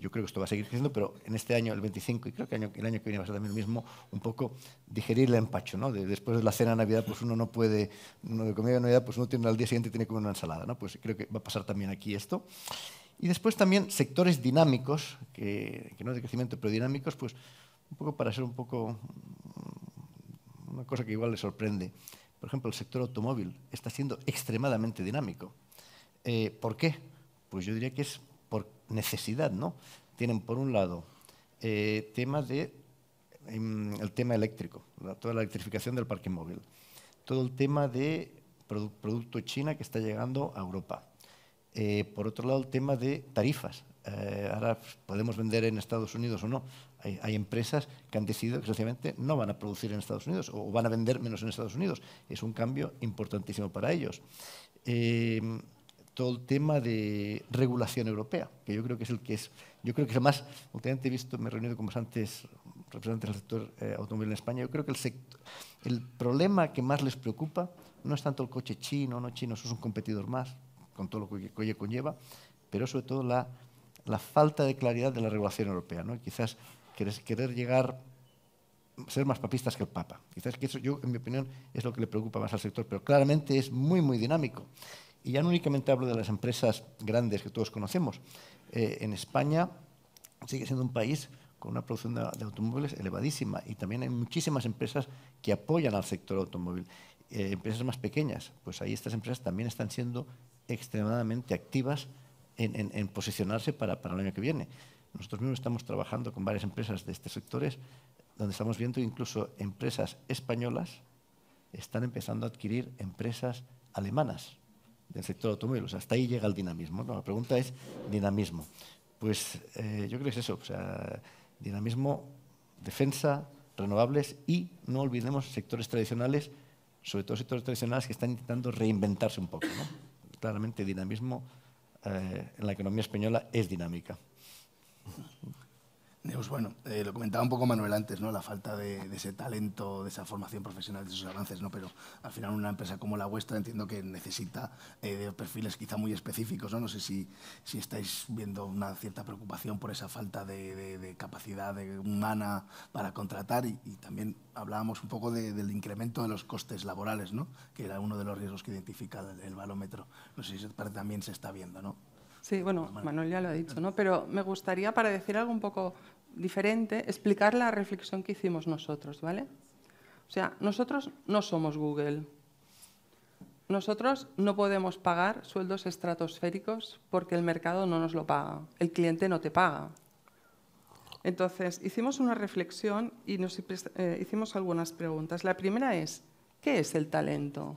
Yo creo que esto va a seguir creciendo, pero en este año, el 25, y creo que el año que viene va a ser también lo mismo, un poco digerir el empacho, ¿no? Después de la cena de Navidad, pues uno no puede, de comida de Navidad, pues uno tiene al día siguiente tiene que comer una ensalada, ¿no? Pues creo que va a pasar también aquí esto. Y después también sectores dinámicos, que no de crecimiento, pero dinámicos, pues un poco para ser un poco una cosa que igual le sorprende. Por ejemplo, el sector automóvil está siendo extremadamente dinámico. ¿Por qué? Pues yo diría que es por necesidad, ¿no? Tienen, por un lado, el tema eléctrico, toda la electrificación del parque móvil, todo el tema de producto China que está llegando a Europa. Por otro lado, el tema de tarifas. Ahora podemos vender en Estados Unidos o no. Hay empresas que han decidido que sencillamente no van a producir en Estados Unidos o van a vender menos en Estados Unidos. Es un cambio importantísimo para ellos. Todo el tema de regulación europea, que yo creo que es el más, últimamente he visto, me he reunido con bastantes representantes del sector automóvil en España, yo creo que el problema que más les preocupa no es tanto el coche chino, no chino, eso es un competidor más, con todo lo que conlleva, pero sobre todo la falta de claridad de la regulación europea, ¿no? Y quizás querer llegar, ser más papistas que el Papa. Quizás que eso, yo, en mi opinión, es lo que le preocupa más al sector, pero claramente es muy, muy dinámico. Y ya no únicamente hablo de las empresas grandes que todos conocemos. En España sigue siendo un país con una producción de automóviles elevadísima y también hay muchísimas empresas que apoyan al sector automóvil. Empresas más pequeñas, pues ahí estas empresas también están siendo extremadamente activas en posicionarse para el año que viene. Nosotros mismos estamos trabajando con varias empresas de estos sectores donde estamos viendo que incluso empresas españolas están empezando a adquirir empresas alemanas del sector automóvil. O sea, hasta ahí llega el dinamismo, ¿no? La pregunta es dinamismo. Pues yo creo que es eso, o sea, dinamismo, defensa, renovables y no olvidemos sectores tradicionales, sobre todo sectores tradicionales que están intentando reinventarse un poco, ¿no? Claramente dinamismo en la economía española es dinámica. Neus, bueno, lo comentaba un poco Manuel antes, ¿no? La falta de ese talento, de esa formación profesional, de esos avances, ¿no? Pero al final una empresa como la vuestra entiendo que necesita de perfiles quizá muy específicos, ¿no? No sé si estáis viendo una cierta preocupación por esa falta de capacidad humana para contratar y también hablábamos un poco del incremento de los costes laborales, ¿no? Que era uno de los riesgos que identifica el barómetro. No sé si también se está viendo, ¿no? Sí, bueno, Manuel ya lo ha dicho, ¿no? Pero me gustaría, para decir algo un poco diferente, explicar la reflexión que hicimos nosotros, ¿vale? O sea, nosotros no somos Google. Nosotros no podemos pagar sueldos estratosféricos porque el mercado no nos lo paga, el cliente no te paga. Entonces, hicimos una reflexión y hicimos algunas preguntas. La primera es, ¿qué es el talento?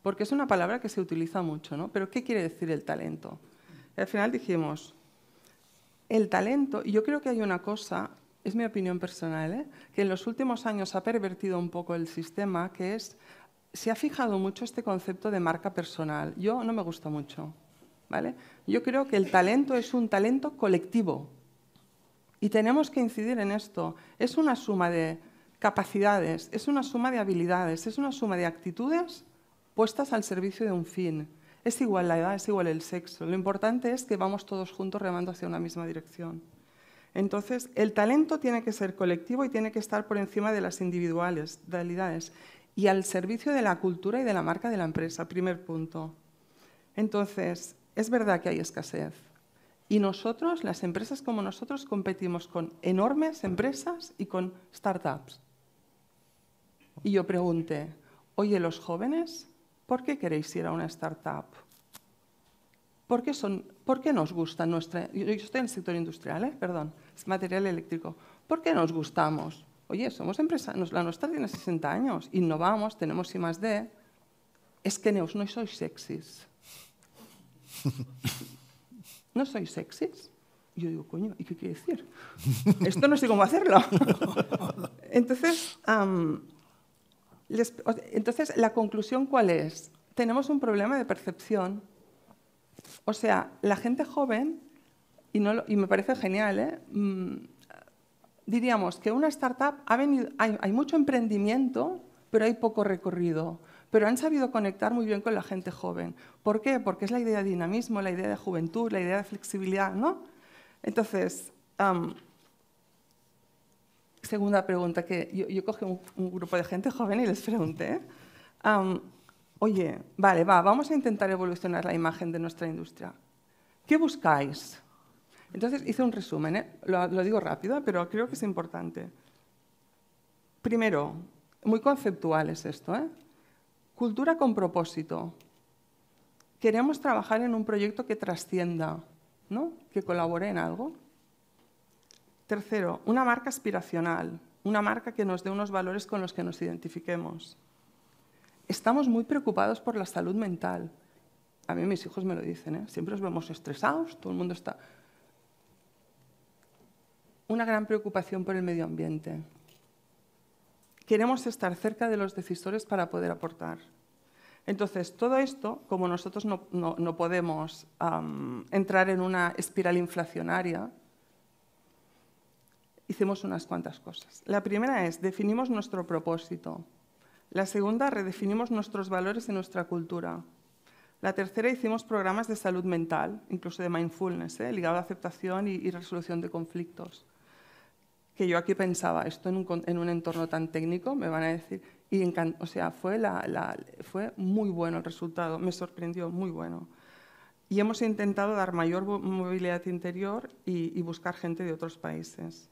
Porque es una palabra que se utiliza mucho, ¿no? Pero ¿qué quiere decir el talento? Y al final dijimos, el talento, y yo creo que hay una cosa, es mi opinión personal, que en los últimos años ha pervertido un poco el sistema, que es, se ha fijado mucho este concepto de marca personal. Yo no me gusta mucho, ¿vale? Yo creo que el talento es un talento colectivo y tenemos que incidir en esto. Es una suma de capacidades, es una suma de habilidades, es una suma de actitudes puestas al servicio de un fin. Es igual la edad, es igual el sexo. Lo importante es que vamos todos juntos remando hacia una misma dirección. Entonces, el talento tiene que ser colectivo y tiene que estar por encima de las individualidades y al servicio de la cultura y de la marca de la empresa, primer punto. Entonces, es verdad que hay escasez. Y nosotros, las empresas como nosotros, competimos con enormes empresas y con startups. Y yo pregunté, oye, los jóvenes, ¿por qué queréis ir a una startup? ¿Por qué nos gusta nuestra... Yo estoy en el sector industrial, perdón, es material eléctrico. ¿Por qué nos gustamos? Oye, somos empresas, la nuestra tiene 60 años, innovamos, tenemos I+D. Es que, Neus, no sois sexys. ¿No sois sexys? Y yo digo, coño, ¿y qué quiere decir? Esto no sé cómo hacerlo. Entonces, la conclusión, ¿cuál es? Tenemos un problema de percepción. O sea, la gente joven, y me parece genial, diríamos que una startup hay mucho emprendimiento, pero hay poco recorrido. Pero han sabido conectar muy bien con la gente joven. ¿Por qué? Porque es la idea de dinamismo, la idea de juventud, la idea de flexibilidad, ¿no? Entonces, segunda pregunta, que yo cogí un grupo de gente joven y les pregunté, oye, vale, vamos a intentar evolucionar la imagen de nuestra industria. ¿Qué buscáis? Entonces hice un resumen, lo digo rápido, pero creo que es importante. Primero, muy conceptual es esto, Cultura con propósito. Queremos trabajar en un proyecto que trascienda, ¿no? Que colabore en algo. Tercero, una marca aspiracional, una marca que nos dé unos valores con los que nos identifiquemos. Estamos muy preocupados por la salud mental. A mí mis hijos me lo dicen, siempre os vemos estresados, todo el mundo está... Una gran preocupación por el medio ambiente. Queremos estar cerca de los decisores para poder aportar. Entonces, todo esto, como nosotros no podemos entrar en una espiral inflacionaria, hicimos unas cuantas cosas. La primera es, definimos nuestro propósito. La segunda, redefinimos nuestros valores y nuestra cultura. La tercera, hicimos programas de salud mental, incluso de mindfulness, ligado a aceptación y resolución de conflictos. Que yo aquí pensaba, esto en un entorno tan técnico, me van a decir, y o sea, fue muy bueno el resultado, me sorprendió, muy bueno. Y hemos intentado dar mayor movilidad interior y buscar gente de otros países.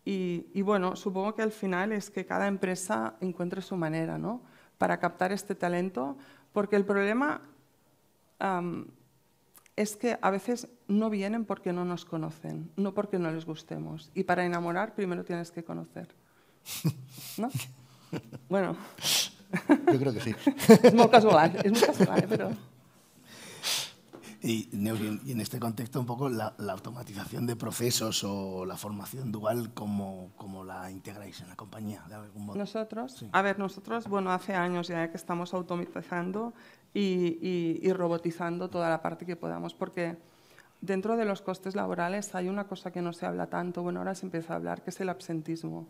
Y bueno, supongo que al final es que cada empresa encuentre su manera, ¿no?, para captar este talento, porque el problema es que a veces no vienen porque no nos conocen, no porque no les gustemos. Y para enamorar primero tienes que conocer, ¿no? Bueno. Yo creo que sí. Es muy casual, pero... Y, Neus, y en este contexto un poco la automatización de procesos o la formación dual, ¿cómo la integráis en la compañía? ¿De algún modo? ¿Nosotros? Sí. A ver, nosotros, bueno, hace años ya que estamos automatizando y robotizando toda la parte que podamos, porque dentro de los costes laborales hay una cosa que no se habla tanto, bueno, ahora se empieza a hablar, que es el absentismo.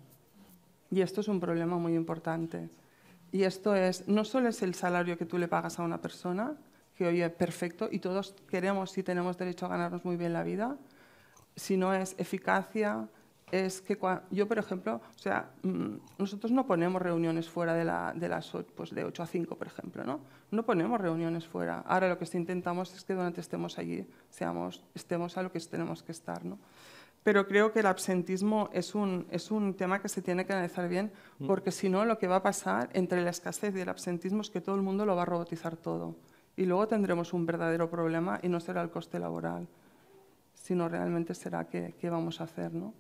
Y esto es un problema muy importante. Y esto es, no solo es el salario que tú le pagas a una persona, que oye, perfecto, y todos queremos y tenemos derecho a ganarnos muy bien la vida, sino es eficacia, es que yo, por ejemplo, o sea, nosotros no ponemos reuniones fuera de las 8, pues de 8 a 5, por ejemplo, ¿no? No ponemos reuniones fuera. Ahora lo que intentamos es que durante estemos allí, estemos a lo que tenemos que estar, ¿no? Pero creo que el absentismo es un tema que se tiene que analizar bien, porque si no, lo que va a pasar entre la escasez y el absentismo es que todo el mundo lo va a robotizar todo. Y luego tendremos un verdadero problema y no será el coste laboral, sino realmente será qué vamos a hacer, ¿no?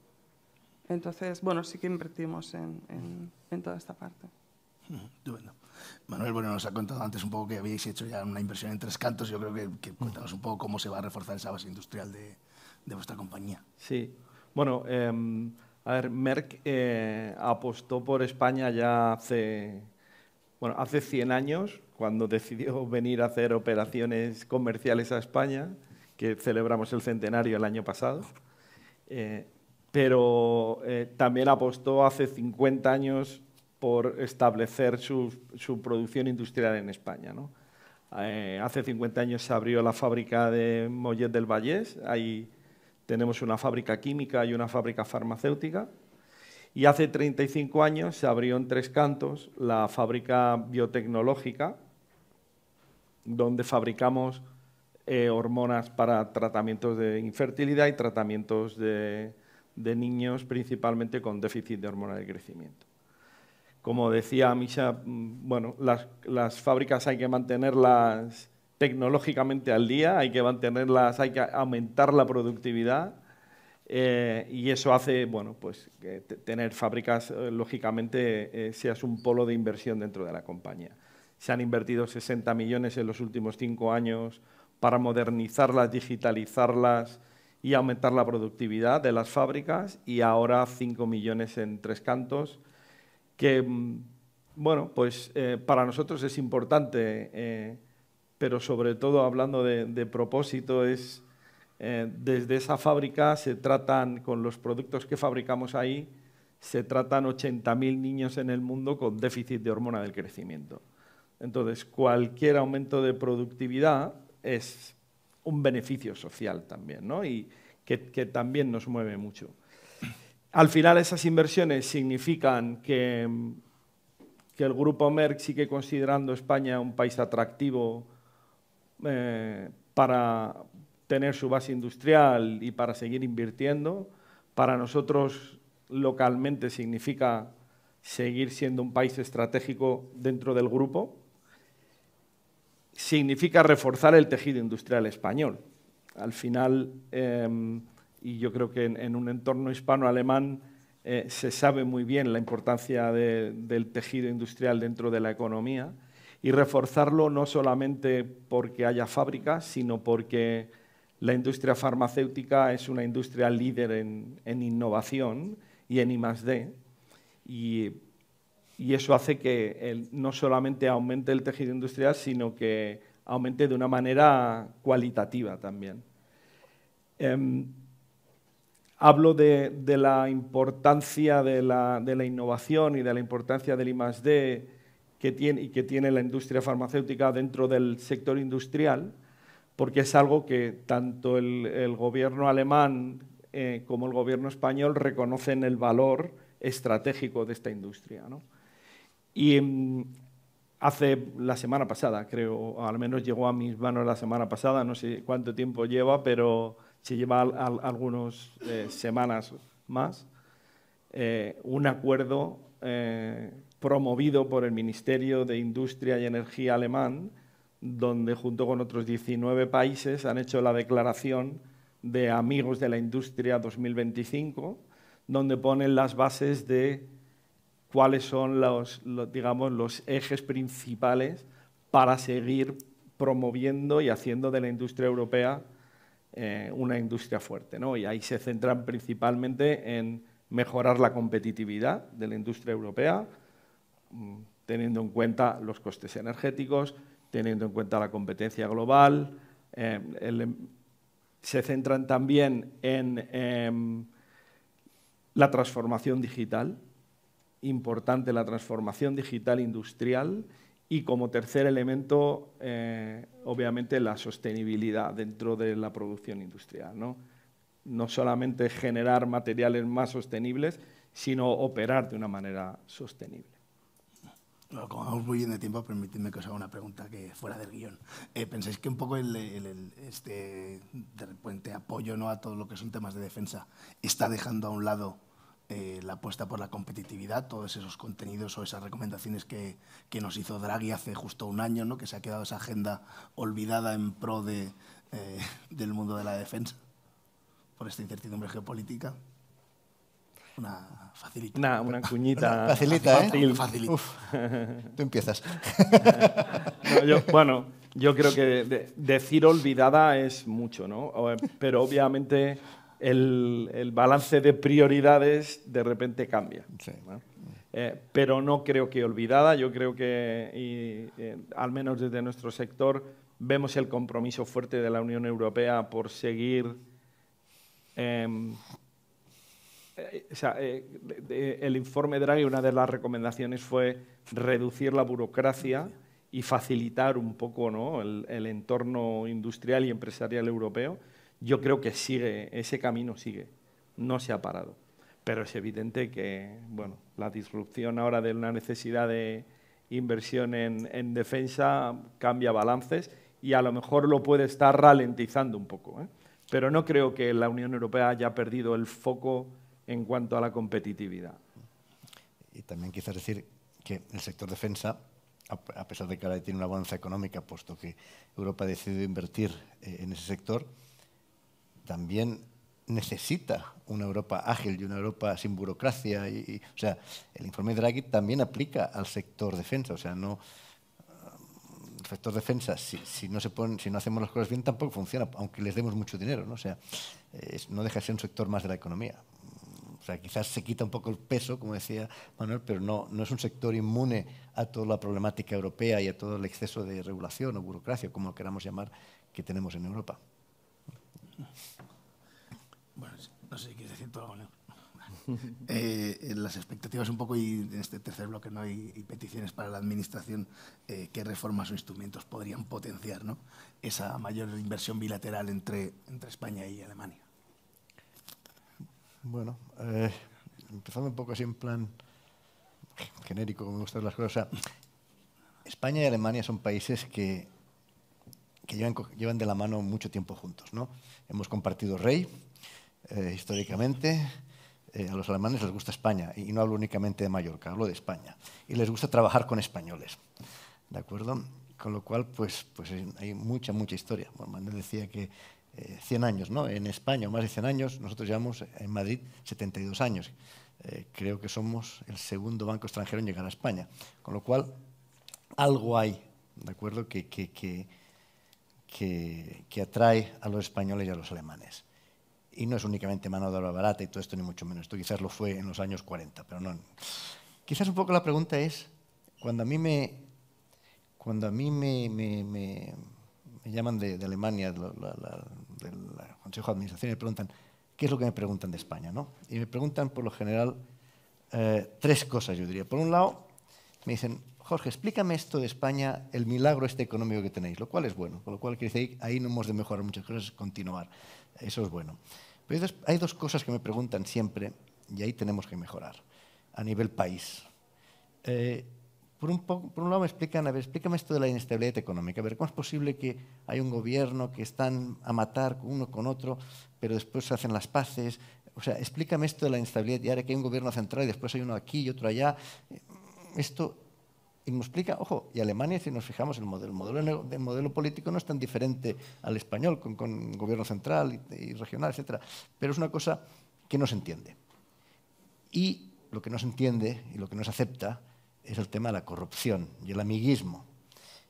Entonces, bueno, sí que invertimos en toda esta parte. Bueno. Manuel, bueno, nos ha contado antes un poco que habéis hecho ya una inversión en Tres Cantos. Yo creo que cuéntanos un poco cómo se va a reforzar esa base industrial de vuestra compañía. Sí, bueno, a ver, Merck apostó por España ya hace 100 años, cuando decidió venir a hacer operaciones comerciales a España, que celebramos el centenario el año pasado, pero también apostó hace 50 años por establecer su producción industrial en España, ¿no? Hace 50 años se abrió la fábrica de Mollet del Vallès, ahí tenemos una fábrica química y una fábrica farmacéutica. Y hace 35 años se abrió en Tres Cantos la fábrica biotecnológica, donde fabricamos hormonas para tratamientos de infertilidad y tratamientos de niños, principalmente con déficit de hormona de crecimiento. Como decía Misha, bueno, las fábricas hay que mantenerlas tecnológicamente al día, hay que mantenerlas, hay que aumentar la productividad. Y eso hace, bueno, pues, que tener fábricas, lógicamente, seas un polo de inversión dentro de la compañía. Se han invertido 60 millones en los últimos 5 años para modernizarlas, digitalizarlas y aumentar la productividad de las fábricas, y ahora 5 millones en Tres Cantos, que, bueno, pues para nosotros es importante, pero sobre todo, hablando de propósito, es... desde esa fábrica se tratan, con los productos que fabricamos ahí, se tratan 80.000 niños en el mundo con déficit de hormona del crecimiento. Entonces, cualquier aumento de productividad es un beneficio social también, ¿no? Y que también nos mueve mucho. Al final, esas inversiones significan que el Grupo Merck sigue considerando España un país atractivo para tener su base industrial y para seguir invirtiendo. Para nosotros, localmente, significa seguir siendo un país estratégico dentro del grupo. Significa reforzar el tejido industrial español. Al final, y yo creo que en un entorno hispano-alemán se sabe muy bien la importancia del tejido industrial dentro de la economía, y reforzarlo no solamente porque haya fábricas, sino porque la industria farmacéutica es una industria líder en innovación y en I+D, y eso hace que no solamente aumente el tejido industrial, sino que aumente de una manera cualitativa también. Hablo de la importancia de la innovación y de la importancia del I+D, que tiene la industria farmacéutica dentro del sector industrial, porque es algo que tanto el gobierno alemán como el gobierno español reconocen el valor estratégico de esta industria, ¿no? Y hace la semana pasada, creo, o al menos llegó a mis manos la semana pasada, no sé cuánto tiempo lleva, pero se lleva algunas semanas más, un acuerdo promovido por el Ministerio de Industria y Energía alemán, donde junto con otros 19 países han hecho la declaración de Amigos de la Industria 2025, donde ponen las bases de cuáles son los ejes principales para seguir promoviendo y haciendo de la industria europea una industria fuerte, ¿no? Y ahí se centran principalmente en mejorar la competitividad de la industria europea, teniendo en cuenta los costes energéticos, teniendo en cuenta la competencia global. Se centran también en la transformación digital, importante la transformación digital industrial, y como tercer elemento, obviamente, la sostenibilidad dentro de la producción industrial, ¿no? No solamente generar materiales más sostenibles, sino operar de una manera sostenible. Bueno, como vamos muy bien de tiempo, permitidme que os haga una pregunta que fuera del guión. ¿Pensáis que un poco este de repente apoyo, ¿no?, a todo lo que son temas de defensa está dejando a un lado la apuesta por la competitividad, todos esos contenidos o esas recomendaciones que nos hizo Draghi hace justo un año, ¿no?, que se ha quedado esa agenda olvidada en pro del mundo de la defensa por esta incertidumbre geopolítica? Una facilita. Una cuñita. Facilita, ¿eh? Facilita. Uf, tú empiezas. No, yo creo que decir olvidada es mucho, ¿no? Pero obviamente el balance de prioridades de repente cambia, ¿no? Pero no creo que olvidada. Yo creo que, al menos desde nuestro sector, vemos el compromiso fuerte de la Unión Europea por seguir... el informe Draghi, una de las recomendaciones fue reducir la burocracia y facilitar un poco, ¿no?, el entorno industrial y empresarial europeo. Yo creo que ese camino sigue, no se ha parado. Pero es evidente que, bueno, la disrupción ahora de una necesidad de inversión en defensa cambia balances y a lo mejor lo puede estar ralentizando un poco, ¿eh? Pero no creo que la Unión Europea haya perdido el foco en cuanto a la competitividad. Y también quizás decir que el sector defensa, a pesar de que ahora tiene una bonanza económica, puesto que Europa ha decidido invertir en ese sector, también necesita una Europa ágil y una Europa sin burocracia. O sea, el informe Draghi también aplica al sector defensa. O sea, no... El sector defensa, si no hacemos las cosas bien, tampoco funciona, aunque les demos mucho dinero, ¿no? O sea, no deja de ser un sector más de la economía. O sea, quizás se quita un poco el peso, como decía Manuel, pero no es un sector inmune a toda la problemática europea y a todo el exceso de regulación o burocracia, como lo queramos llamar, que tenemos en Europa. Bueno, no sé si quieres decir todo algo, ¿no? Las expectativas un poco, y en este tercer bloque, ¿no?, y peticiones para la Administración, qué reformas o instrumentos podrían potenciar, ¿no?, esa mayor inversión bilateral entre España y Alemania. Bueno, empezando un poco así en plan genérico, como me gustan las cosas. O sea, España y Alemania son países que llevan de la mano mucho tiempo juntos, ¿no? Hemos compartido rey, históricamente. A los alemanes les gusta España, y no hablo únicamente de Mallorca, hablo de España. Y les gusta trabajar con españoles, ¿de acuerdo? Con lo cual, pues hay mucha historia. Bueno, Manuel decía que 100 años, ¿no? En España, o más de 100 años, nosotros llevamos en Madrid 72 años. Creo que somos el segundo banco extranjero en llegar a España. Con lo cual, algo hay, ¿de acuerdo?, que atrae a los españoles y a los alemanes. Y no es únicamente mano de obra barata y todo esto, ni mucho menos. Esto quizás lo fue en los años 40, pero no. Quizás un poco la pregunta es, cuando a mí me llaman de Alemania, del Consejo de Administración, y me preguntan, ¿qué es lo que me preguntan de España, ¿no? Y me preguntan, por lo general, tres cosas, yo diría. Por un lado, me dicen, Jorge, explícame esto de España, el milagro este económico que tenéis, lo cual es bueno, con lo cual quiere decir, ahí no hemos de mejorar muchas cosas, continuar. Eso es bueno. Pero hay dos cosas que me preguntan siempre, y ahí tenemos que mejorar, a nivel país. Por un lado me explican, a ver, explícame esto de la inestabilidad económica. A ver, ¿cómo es posible que hay un gobierno que están a matar uno con otro, pero después se hacen las paces? O sea, explícame esto de la inestabilidad, y ahora que hay un gobierno central y después hay uno aquí y otro allá. Esto, y nos explica, ojo, y Alemania, si nos fijamos, el modelo político no es tan diferente al español, con gobierno central y regional, etc. Pero es una cosa que no se entiende. Y lo que no se entiende y lo que no se acepta es el tema de la corrupción y el amiguismo.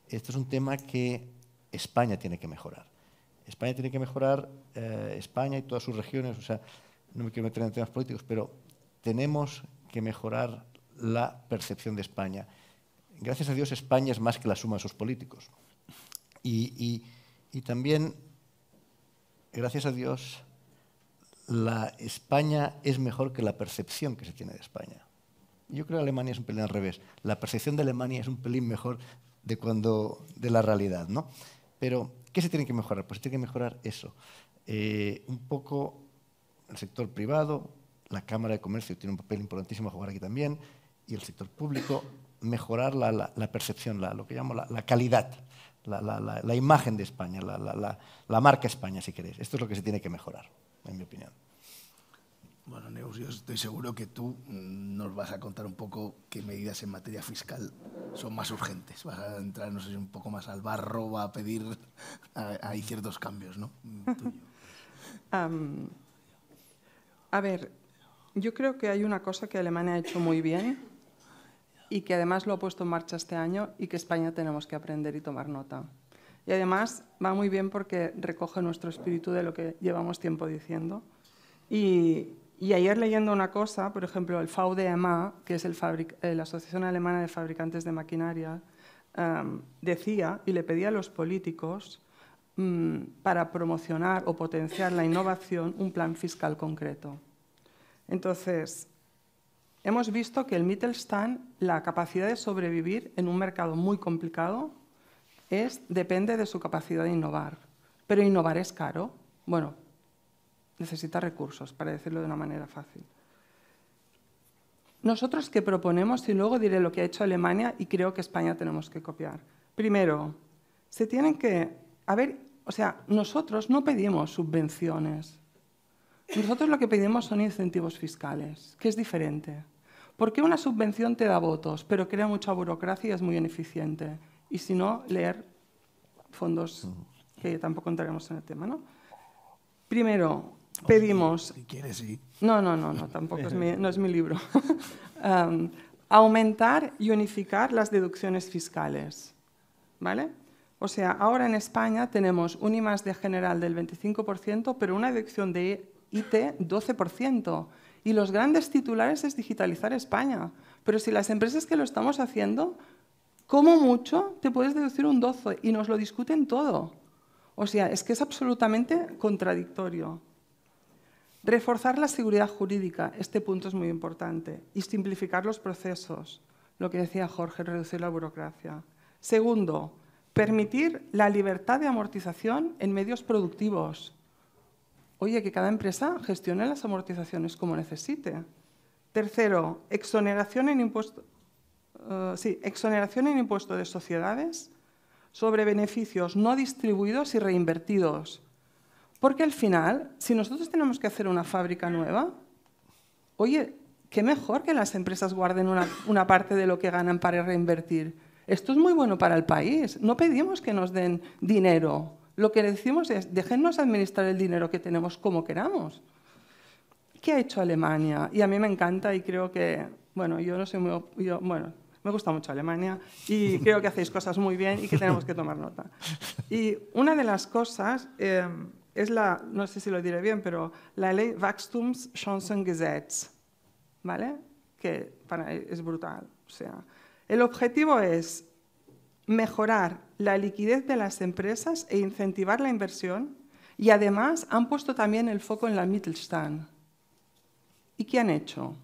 Esto es un tema que España tiene que mejorar. España tiene que mejorar, España y todas sus regiones, o sea, no me quiero meter en temas políticos, pero tenemos que mejorar la percepción de España. Gracias a Dios, España es más que la suma de sus políticos. Y también, gracias a Dios, la España es mejor que la percepción que se tiene de España. Yo creo que Alemania es un pelín al revés. La percepción de Alemania es un pelín mejor de la realidad, ¿no? Pero, ¿qué se tiene que mejorar? Pues se tiene que mejorar eso. Un poco el sector privado, la Cámara de Comercio tiene un papel importantísimo a jugar aquí también, y el sector público, mejorar la percepción, lo que llamo la calidad, la imagen de España, la marca España, si queréis. Esto es lo que se tiene que mejorar, en mi opinión. Bueno, Neus, yo estoy seguro que tú nos vas a contar un poco qué medidas en materia fiscal son más urgentes. Vas a entrar, no sé, un poco más al barro, va a pedir hay ciertos cambios, ¿no? A ver, yo creo que hay una cosa que Alemania ha hecho muy bien y que además lo ha puesto en marcha este año y que España tenemos que aprender y tomar nota. Y además va muy bien porque recoge nuestro espíritu de lo que llevamos tiempo diciendo. Y ayer leyendo una cosa, por ejemplo, el VDMA, que es la Asociación Alemana de Fabricantes de Maquinaria, decía y le pedía a los políticos para promocionar o potenciar la innovación un plan fiscal concreto. Entonces, hemos visto que el Mittelstand, la capacidad de sobrevivir en un mercado muy complicado, depende de su capacidad de innovar. Pero innovar es caro. Bueno, necesita recursos, para decirlo de una manera fácil. Nosotros qué proponemos, y luego diré lo que ha hecho Alemania y creo que España tenemos que copiar. Primero, se tienen que... nosotros no pedimos subvenciones. Nosotros lo que pedimos son incentivos fiscales, que es diferente. Porque una subvención te da votos, pero crea mucha burocracia y es muy ineficiente. Y si no, leer fondos, que tampoco entraremos en el tema, ¿no? Primero, pedimos... Si quieres, sí. No, tampoco no es mi libro. Aumentar y unificar las deducciones fiscales, ¿vale? O sea, ahora en España tenemos un I+D general del 25%, pero una deducción de IT 12%. Y los grandes titulares es digitalizar España. Pero si las empresas que lo estamos haciendo, como mucho te puedes deducir un 12% y nos lo discuten todo. O sea, es que es absolutamente contradictorio. Reforzar la seguridad jurídica, este punto es muy importante, y simplificar los procesos, lo que decía Jorge, reducir la burocracia. Segundo, permitir la libertad de amortización en medios productivos. Oye, que cada empresa gestione las amortizaciones como necesite. Tercero, exoneración en impuesto de sociedades sobre beneficios no distribuidos y reinvertidos. Porque al final, si nosotros tenemos que hacer una fábrica nueva, oye, qué mejor que las empresas guarden una parte de lo que ganan para reinvertir. Esto es muy bueno para el país. No pedimos que nos den dinero. Lo que decimos es, déjennos administrar el dinero que tenemos como queramos. ¿Qué ha hecho Alemania? Y a mí me encanta y creo que, bueno, me gusta mucho Alemania y creo que hacéis cosas muy bien y que tenemos que tomar nota. Y una de las cosas es no sé si lo diré bien, pero la ley Wachstumschancengesetz, ¿vale? Que es brutal. O sea, el objetivo es mejorar la liquidez de las empresas e incentivar la inversión y además han puesto también el foco en la Mittelstand. ¿Y qué han hecho?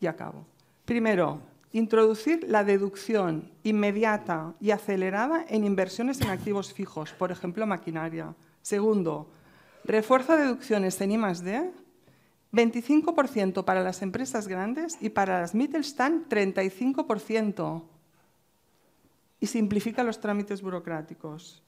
Y acabo. Primero, introducir la deducción inmediata y acelerada en inversiones en activos fijos, por ejemplo, maquinaria. Segundo, refuerzo deducciones en I+D, 25% para las empresas grandes y para las Mittelstand 35%. Y simplifica los trámites burocráticos.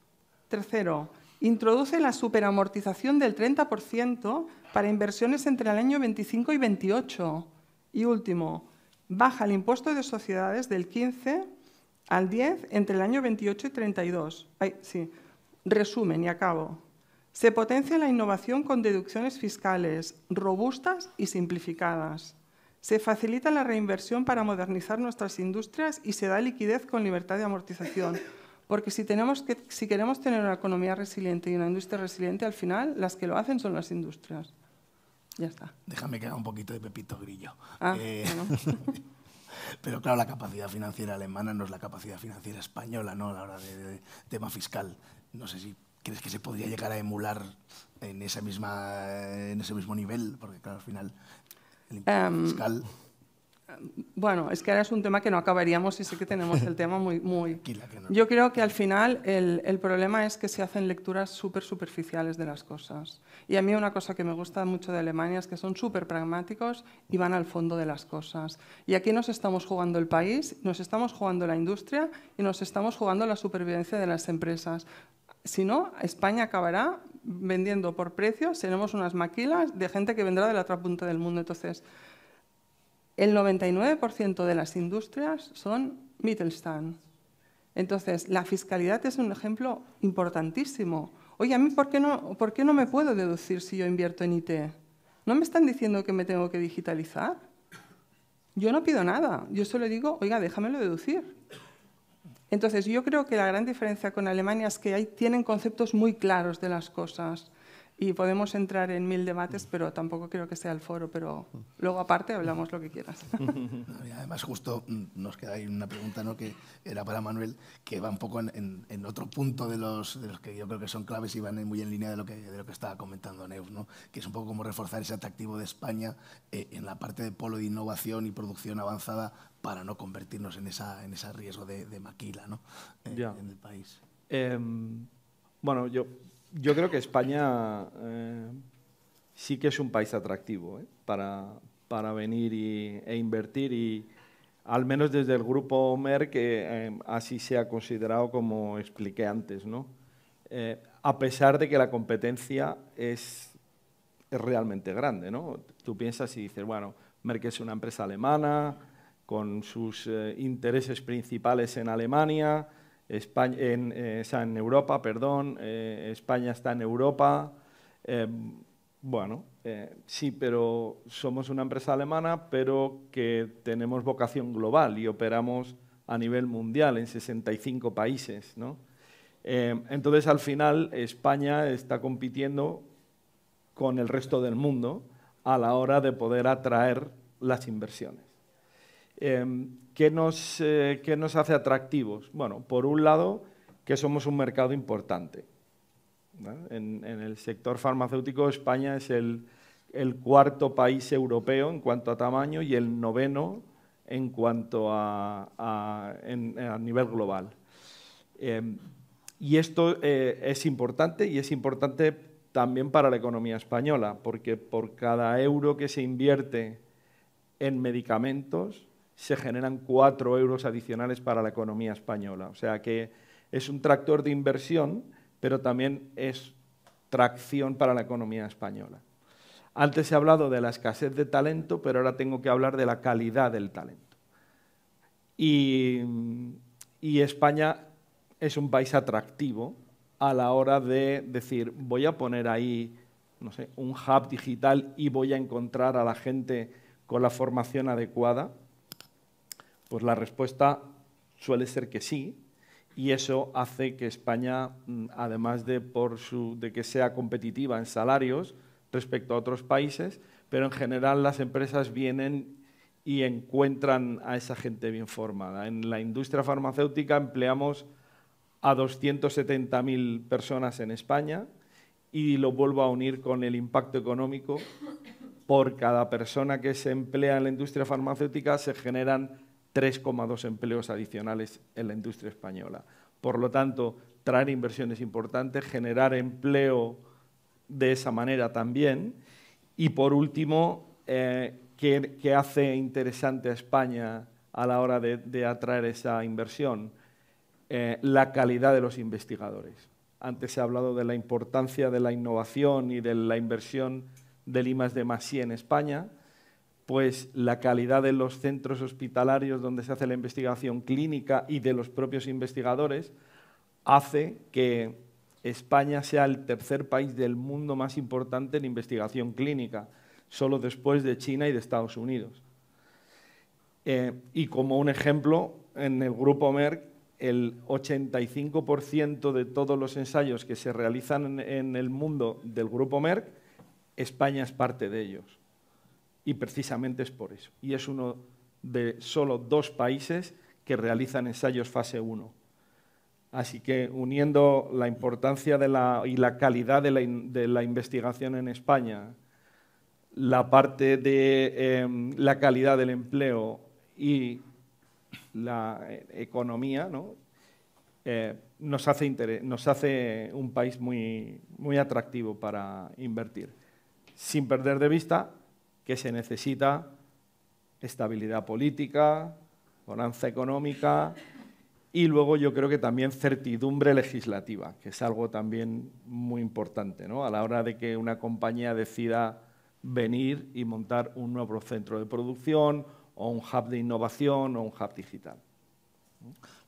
Tercero, introduce la superamortización del 30% para inversiones entre el año 25 y 28. Y último, baja el impuesto de sociedades del 15 al 10 entre el año 28 y 32. Resumen y acabo. Se potencia la innovación con deducciones fiscales robustas y simplificadas. Se facilita la reinversión para modernizar nuestras industrias y se da liquidez con libertad de amortización. Porque si queremos tener una economía resiliente y una industria resiliente, al final las que lo hacen son las industrias. Ya está. Déjame que haga un poquito de Pepito Grillo. Bueno. Pero claro, la capacidad financiera alemana no es la capacidad financiera española, ¿no? A la hora de tema fiscal. No sé si crees que se podría llegar a emular en ese mismo nivel, porque claro, al final el impuesto fiscal... Bueno, es que ahora es un tema que no acabaríamos y sé que tenemos el tema muy... Tranquila, que no. Yo creo que al final el problema es que se hacen lecturas súper superficiales de las cosas. Y a mí una cosa que me gusta mucho de Alemania es que son súper pragmáticos y van al fondo de las cosas. Y aquí nos estamos jugando el país, nos estamos jugando la industria y nos estamos jugando la supervivencia de las empresas. Si no, España acabará vendiendo por precios, seremos unas maquilas de gente que vendrá de la otra punta del mundo. Entonces, el 99% de las industrias son Mittelstand. Entonces, la fiscalidad es un ejemplo importantísimo. Oye, ¿a mí por qué no me puedo deducir si yo invierto en IT? ¿No me están diciendo que me tengo que digitalizar? Yo no pido nada. Yo solo digo, oiga, déjamelo deducir. Entonces, yo creo que la gran diferencia con Alemania es que tienen conceptos muy claros de las cosas. Y podemos entrar en 1000 debates, pero tampoco creo que sea el foro. Pero luego, aparte, hablamos lo que quieras. Y además, justo nos queda ahí una pregunta, ¿no?, que era para Manuel, que va un poco en otro punto de los que yo creo que son claves y van muy en línea de lo que estaba comentando Neus, ¿no?, que es un poco como reforzar ese atractivo de España en la parte de polo de innovación y producción avanzada para no convertirnos en ese riesgo de maquila, ¿no?, en el país. Bueno, yo creo que España sí que es un país atractivo para venir e invertir, y al menos desde el grupo Merck así se ha considerado, como expliqué antes, ¿no? A pesar de que la competencia es realmente grande, ¿no? Tú piensas y dices, bueno, Merck es una empresa alemana con sus intereses principales en Alemania, en Europa, perdón, España está en Europa. Sí, pero somos una empresa alemana, pero que tenemos vocación global y operamos a nivel mundial en 65 países, ¿no? Entonces, al final, España está compitiendo con el resto del mundo a la hora de poder atraer las inversiones. ¿Qué nos hace atractivos? Bueno, por un lado, que somos un mercado importante, ¿vale? En el sector farmacéutico, España es el cuarto país europeo en cuanto a tamaño y el noveno en cuanto a nivel global. Y esto es importante, y es importante también para la economía española, porque por cada euro que se invierte en medicamentos, se generan 4 euros adicionales para la economía española. O sea que es un tractor de inversión, pero también es tracción para la economía española. Antes he hablado de la escasez de talento, pero ahora tengo que hablar de la calidad del talento. Y España es un país atractivo a la hora de decir, voy a poner ahí, no sé, un hub digital y voy a encontrar a la gente con la formación adecuada. Pues la respuesta suele ser que sí, y eso hace que España, además de que sea competitiva en salarios respecto a otros países, pero en general las empresas vienen y encuentran a esa gente bien formada. En la industria farmacéutica empleamos a 270.000 personas en España, y lo vuelvo a unir con el impacto económico. Por cada persona que se emplea en la industria farmacéutica se generan 3,2 empleos adicionales en la industria española. Por lo tanto, traer inversión es importante, generar empleo de esa manera también. Y por último, ¿qué hace interesante a España a la hora de atraer esa inversión? La calidad de los investigadores. Antes se ha hablado de la importancia de la innovación y de la inversión del I+D+I en España, pues la calidad de los centros hospitalarios donde se hace la investigación clínica y de los propios investigadores hace que España sea el tercer país del mundo más importante en investigación clínica, solo después de China y de Estados Unidos. Y como un ejemplo, en el Grupo Merck, el 85% de todos los ensayos que se realizan en el mundo del Grupo Merck, España es parte de ellos. Y precisamente es por eso. Y es uno de solo 2 países que realizan ensayos fase 1. Así que uniendo la importancia y la calidad de la investigación en España, la parte de la calidad del empleo y la economía, ¿no? Nos hace un país muy atractivo para invertir, sin perder de vista que se necesita estabilidad política, bonanza económica y luego yo creo que también certidumbre legislativa, que es algo también muy importante, ¿no? A la hora de que una compañía decida venir y montar un nuevo centro de producción o un hub de innovación o un hub digital.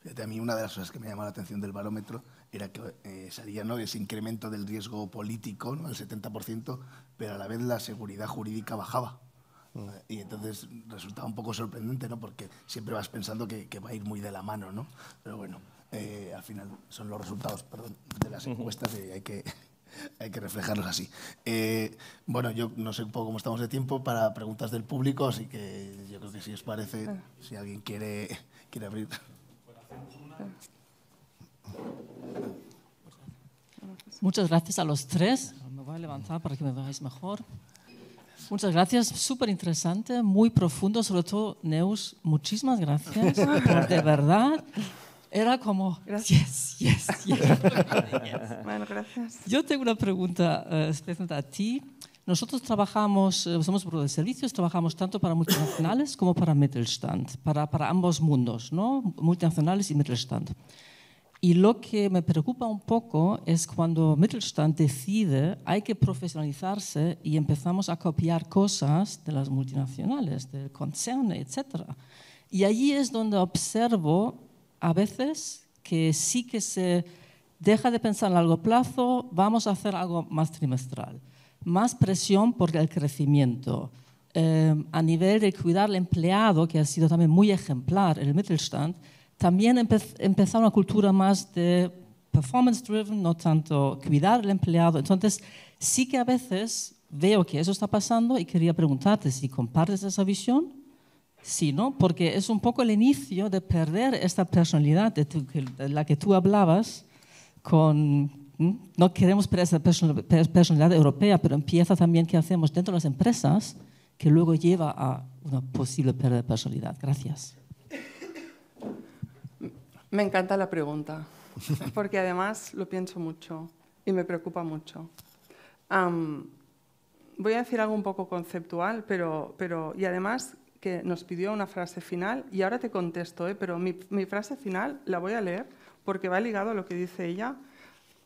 Fíjate, a mí una de las cosas que me llamó la atención del barómetro era que salía, ¿no?, ese incremento del riesgo político, ¿no?, al 70%, pero a la vez la seguridad jurídica bajaba. Y entonces resultaba un poco sorprendente, ¿no?, porque siempre vas pensando que va a ir muy de la mano, ¿no? Pero bueno, al final son los resultados, de las encuestas y hay que reflejarlos así. Bueno, yo no sé un poco cómo estamos de tiempo para preguntas del público, así que yo creo que si os parece, si alguien quiere abrir. Muchas gracias a los 3. Me voy a levantar para que me veáis mejor. Muchas gracias, súper interesante, muy profundo, sobre todo Neus, muchísimas gracias, de verdad. Era como, yes. Bueno, gracias. Yo tengo una pregunta especial a ti. Nosotros trabajamos, somos pro de servicios, trabajamos tanto para multinacionales como para Mittelstand, para ambos mundos, ¿no? Multinacionales y Mittelstand. Y lo que me preocupa un poco es cuando Mittelstand decide hay que profesionalizarse y empezamos a copiar cosas de las multinacionales, del concerno, etc. Y allí es donde observo a veces que sí que se deja de pensar a largo plazo, vamos a hacer algo más trimestral, más presión por el crecimiento. A nivel de cuidar al empleado, que ha sido también muy ejemplar en el Mittelstand, también empezar una cultura más de performance-driven, no tanto cuidar al empleado. Entonces, sí que a veces veo que eso está pasando y quería preguntarte si compartes esa visión. Sí, ¿no? Porque es un poco el inicio de perder esta personalidad de la que tú hablabas no queremos perder esa personalidad europea, pero empieza también qué hacemos dentro de las empresas que luego lleva a una posible pérdida de personalidad. Gracias. Me encanta la pregunta, porque además lo pienso mucho y me preocupa mucho. Voy a decir algo un poco conceptual, y además que nos pidió una frase final y ahora te contesto, pero mi frase final la voy a leer porque va ligado a lo que dice ella.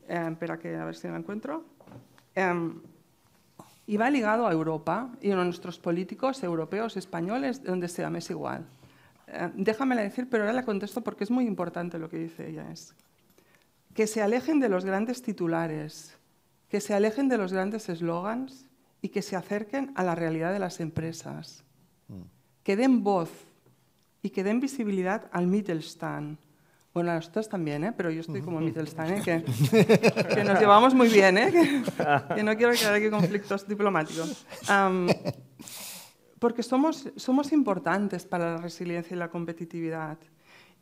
Espera a ver si la encuentro. Y va ligado a Europa y a nuestros políticos europeos, españoles, donde sea, me es igual. Déjamela decir, pero ahora la contesto porque es muy importante lo que dice ella. Es que se alejen de los grandes titulares, que se alejen de los grandes eslogans y que se acerquen a la realidad de las empresas. Que den voz y que den visibilidad al Mittelstand. Bueno, a nosotros también, pero yo estoy como Mittelstand, que nos llevamos muy bien, que no quiero crear aquí conflictos diplomáticos. Porque somos importantes para la resiliencia y la competitividad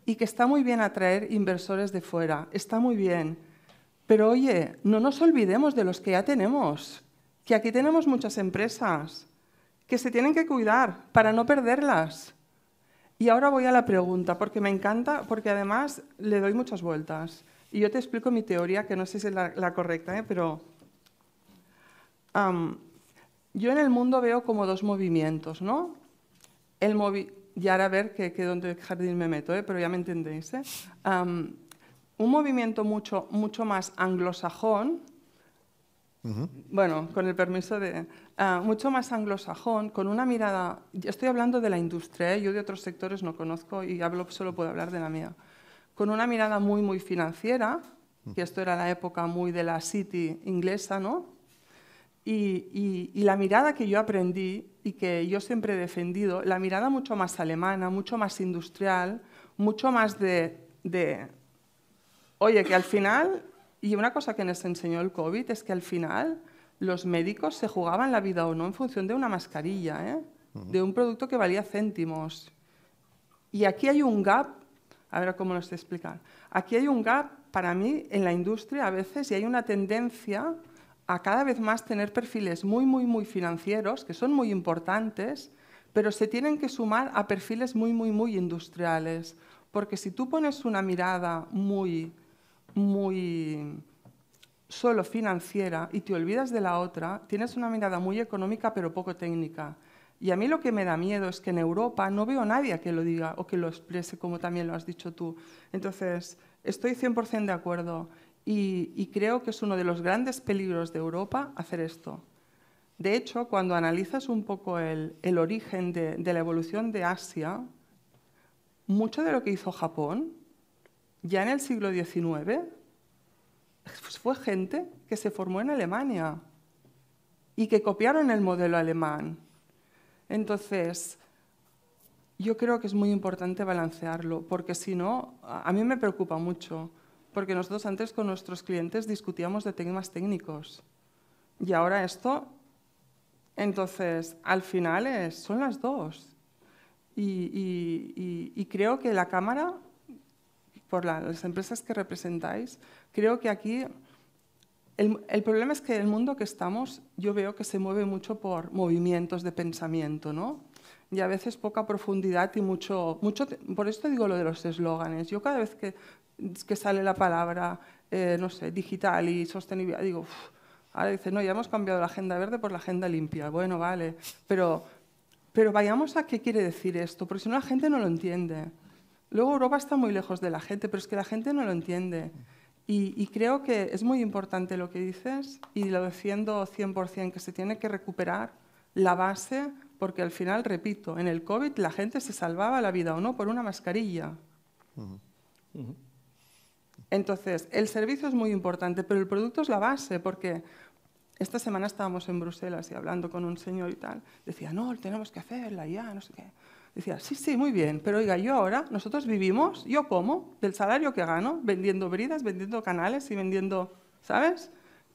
y que está muy bien atraer inversores de fuera, está muy bien. Pero oye, no nos olvidemos de los que ya tenemos, que aquí tenemos muchas empresas que se tienen que cuidar para no perderlas. Y ahora voy a la pregunta, porque me encanta, porque además le doy muchas vueltas. Y yo te explico mi teoría, que no sé si es la correcta, pero yo en el mundo veo como dos movimientos, ¿no? Y ahora a ver que dónde jardín me meto, pero ya me entendéis. Un movimiento mucho más anglosajón, bueno, con el permiso de... mucho más anglosajón, con una mirada... Estoy hablando de la industria, yo de otros sectores no conozco y solo puedo hablar de la mía. Con una mirada muy financiera, que esto era la época muy de la City inglesa, ¿no? Y la mirada que yo aprendí y que yo siempre he defendido, la mirada mucho más alemana, mucho más industrial, mucho más de oye, que al final, y una cosa que nos enseñó el COVID es que al final los médicos se jugaban la vida o no en función de una mascarilla, de un producto que valía céntimos. Y aquí hay un gap, a ver cómo lo sé explicar, aquí hay un gap para mí en la industria a veces y hay una tendencia a cada vez más tener perfiles muy financieros, que son muy importantes, pero se tienen que sumar a perfiles muy industriales. Porque si tú pones una mirada muy solo financiera y te olvidas de la otra, tienes una mirada muy económica pero poco técnica. Y a mí lo que me da miedo es que en Europa no veo a nadie que lo diga o que lo exprese como también lo has dicho tú. Entonces, estoy 100% de acuerdo y creo que es uno de los grandes peligros de Europa hacer esto. De hecho, cuando analizas un poco el origen de la evolución de Asia, mucho de lo que hizo Japón, ya en el siglo XIX, fue gente que se formó en Alemania y que copiaron el modelo alemán. Entonces, yo creo que es muy importante balancearlo, porque si no, a mí me preocupa mucho, porque nosotros antes con nuestros clientes discutíamos de temas técnicos y ahora esto, entonces, al final son las dos. Y creo que la Cámara, por las empresas que representáis, creo que aquí el problema es que el mundo que estamos, yo veo que se mueve mucho por movimientos de pensamiento, ¿no? Y a veces poca profundidad y mucho por esto digo lo de los eslóganes. Yo cada vez que sale la palabra, no sé, digital y sostenibilidad, digo, ahora dice, no, ya hemos cambiado la agenda verde por la agenda limpia. Bueno, vale, pero vayamos a qué quiere decir esto, porque si no la gente no lo entiende. Luego Europa está muy lejos de la gente, pero es que la gente no lo entiende. Y creo que es muy importante lo que dices y lo defiendo 100%, que se tiene que recuperar la base, porque al final, repito, en el COVID la gente se salvaba la vida o no por una mascarilla. Entonces, el servicio es muy importante, pero el producto es la base, porque esta semana estábamos en Bruselas y hablando con un señor y tal, decía, no, tenemos que hacerla ya, no sé qué. Decía, sí, muy bien, pero oiga, nosotros vivimos, yo como, del salario que gano, vendiendo bridas, vendiendo canales y vendiendo, ¿sabes?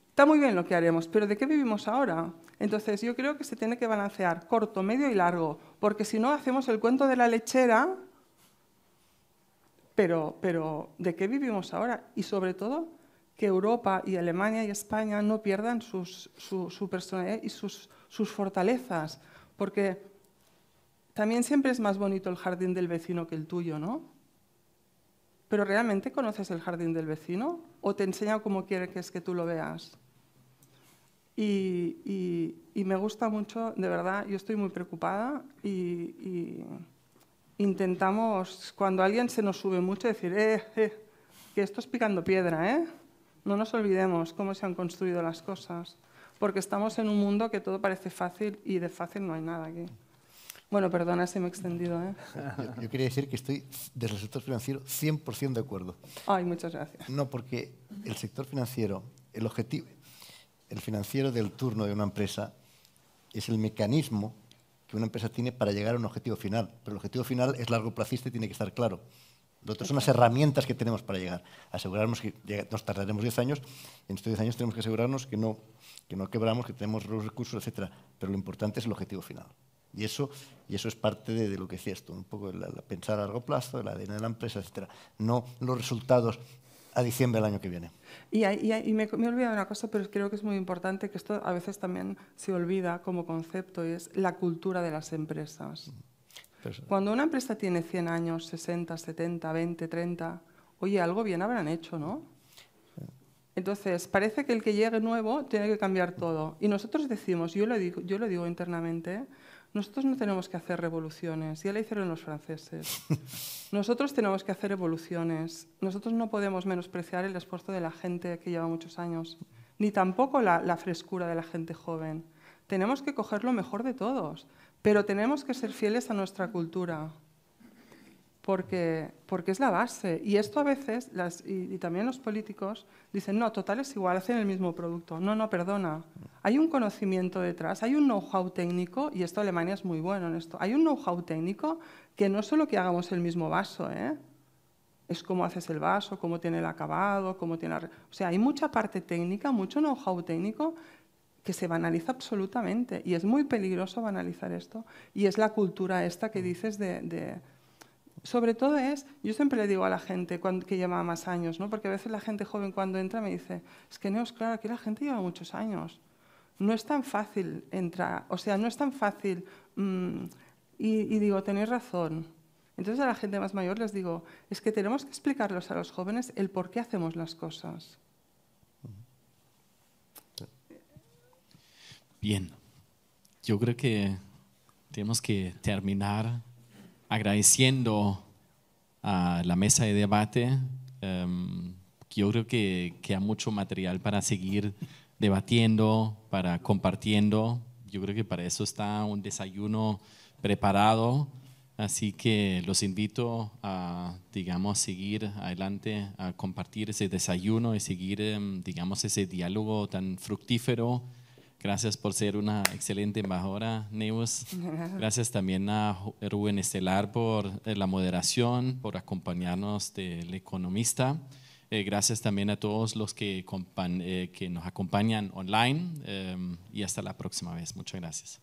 Está muy bien lo que haremos, pero ¿de qué vivimos ahora? Entonces yo creo que se tiene que balancear corto, medio y largo, porque si no hacemos el cuento de la lechera, pero ¿de qué vivimos ahora? Y sobre todo, que Europa y Alemania y España no pierdan su personalidad y sus fortalezas, porque también siempre es más bonito el jardín del vecino que el tuyo, ¿no? ¿Pero realmente conoces el jardín del vecino? ¿O te enseña cómo quiere que es que tú lo veas? Y me gusta mucho, de verdad, yo estoy muy preocupada y intentamos, cuando alguien se nos sube mucho, decir, que esto es picando piedra, ¿eh? No nos olvidemos cómo se han construido las cosas, porque estamos en un mundo que todo parece fácil y de fácil no hay nada aquí. Bueno, perdona si me he extendido, ¿eh? Yo quería decir que estoy, desde el sector financiero, 100% de acuerdo. Ay, muchas gracias. No, porque el sector financiero, el objetivo, el financiero del turno de una empresa es el mecanismo que una empresa tiene para llegar a un objetivo final. Pero el objetivo final es largoplacista y tiene que estar claro. Lo otro son las herramientas que tenemos para llegar. Asegurarnos que nos tardaremos 10 años, y en estos 10 años tenemos que asegurarnos que no quebramos, que tenemos los recursos, etc. Pero lo importante es el objetivo final. Y eso es parte de lo que decía esto, un poco pensar a largo plazo, el ADN de la empresa, etc. No los resultados a diciembre del año que viene. Y me he olvidado una cosa, pero creo que es muy importante, que esto a veces también se olvida como concepto, y es la cultura de las empresas. Cuando una empresa tiene 100 años, 60, 70, 20, 30, oye, algo bien habrán hecho, ¿no? Entonces, parece que el que llegue nuevo tiene que cambiar todo. Y nosotros decimos, yo lo digo internamente, nosotros no tenemos que hacer revoluciones, ya la hicieron los franceses. Nosotros tenemos que hacer evoluciones. Nosotros no podemos menospreciar el esfuerzo de la gente que lleva muchos años, ni tampoco la frescura de la gente joven. Tenemos que coger lo mejor de todos, pero tenemos que ser fieles a nuestra cultura. Porque es la base. Y esto a veces, y también los políticos, dicen, no, total es igual, hacen el mismo producto. No, no, perdona. Hay un conocimiento detrás, hay un know-how técnico, y esto Alemania es muy bueno en esto, hay un know-how técnico que no es solo que hagamos el mismo vaso, es cómo haces el vaso, cómo tiene el acabado, cómo tiene... O sea, hay mucha parte técnica, mucho know-how técnico que se banaliza absolutamente. Y es muy peligroso banalizar esto. Y es la cultura esta que dices sobre todo yo siempre le digo a la gente que lleva más años, ¿no? Porque a veces la gente joven cuando entra me dice, es que Neus, claro, aquí la gente lleva muchos años. No es tan fácil entrar, o sea, no es tan fácil. Y digo, tenéis razón. Entonces a la gente más mayor les digo, es que tenemos que explicarles a los jóvenes el por qué hacemos las cosas. Bien, yo creo que tenemos que terminar agradeciendo a la mesa de debate. Yo creo que hay mucho material para seguir debatiendo, para compartiendo. Yo creo que para eso está un desayuno preparado. Así que los invito a, digamos, seguir adelante, a compartir ese desayuno y seguir, digamos, ese diálogo tan fructífero. Gracias por ser una excelente embajadora, Neus. Gracias también a Rubén Estelar por la moderación, por acompañarnos del Economista. Gracias también a todos los que nos acompañan online y hasta la próxima vez. Muchas gracias.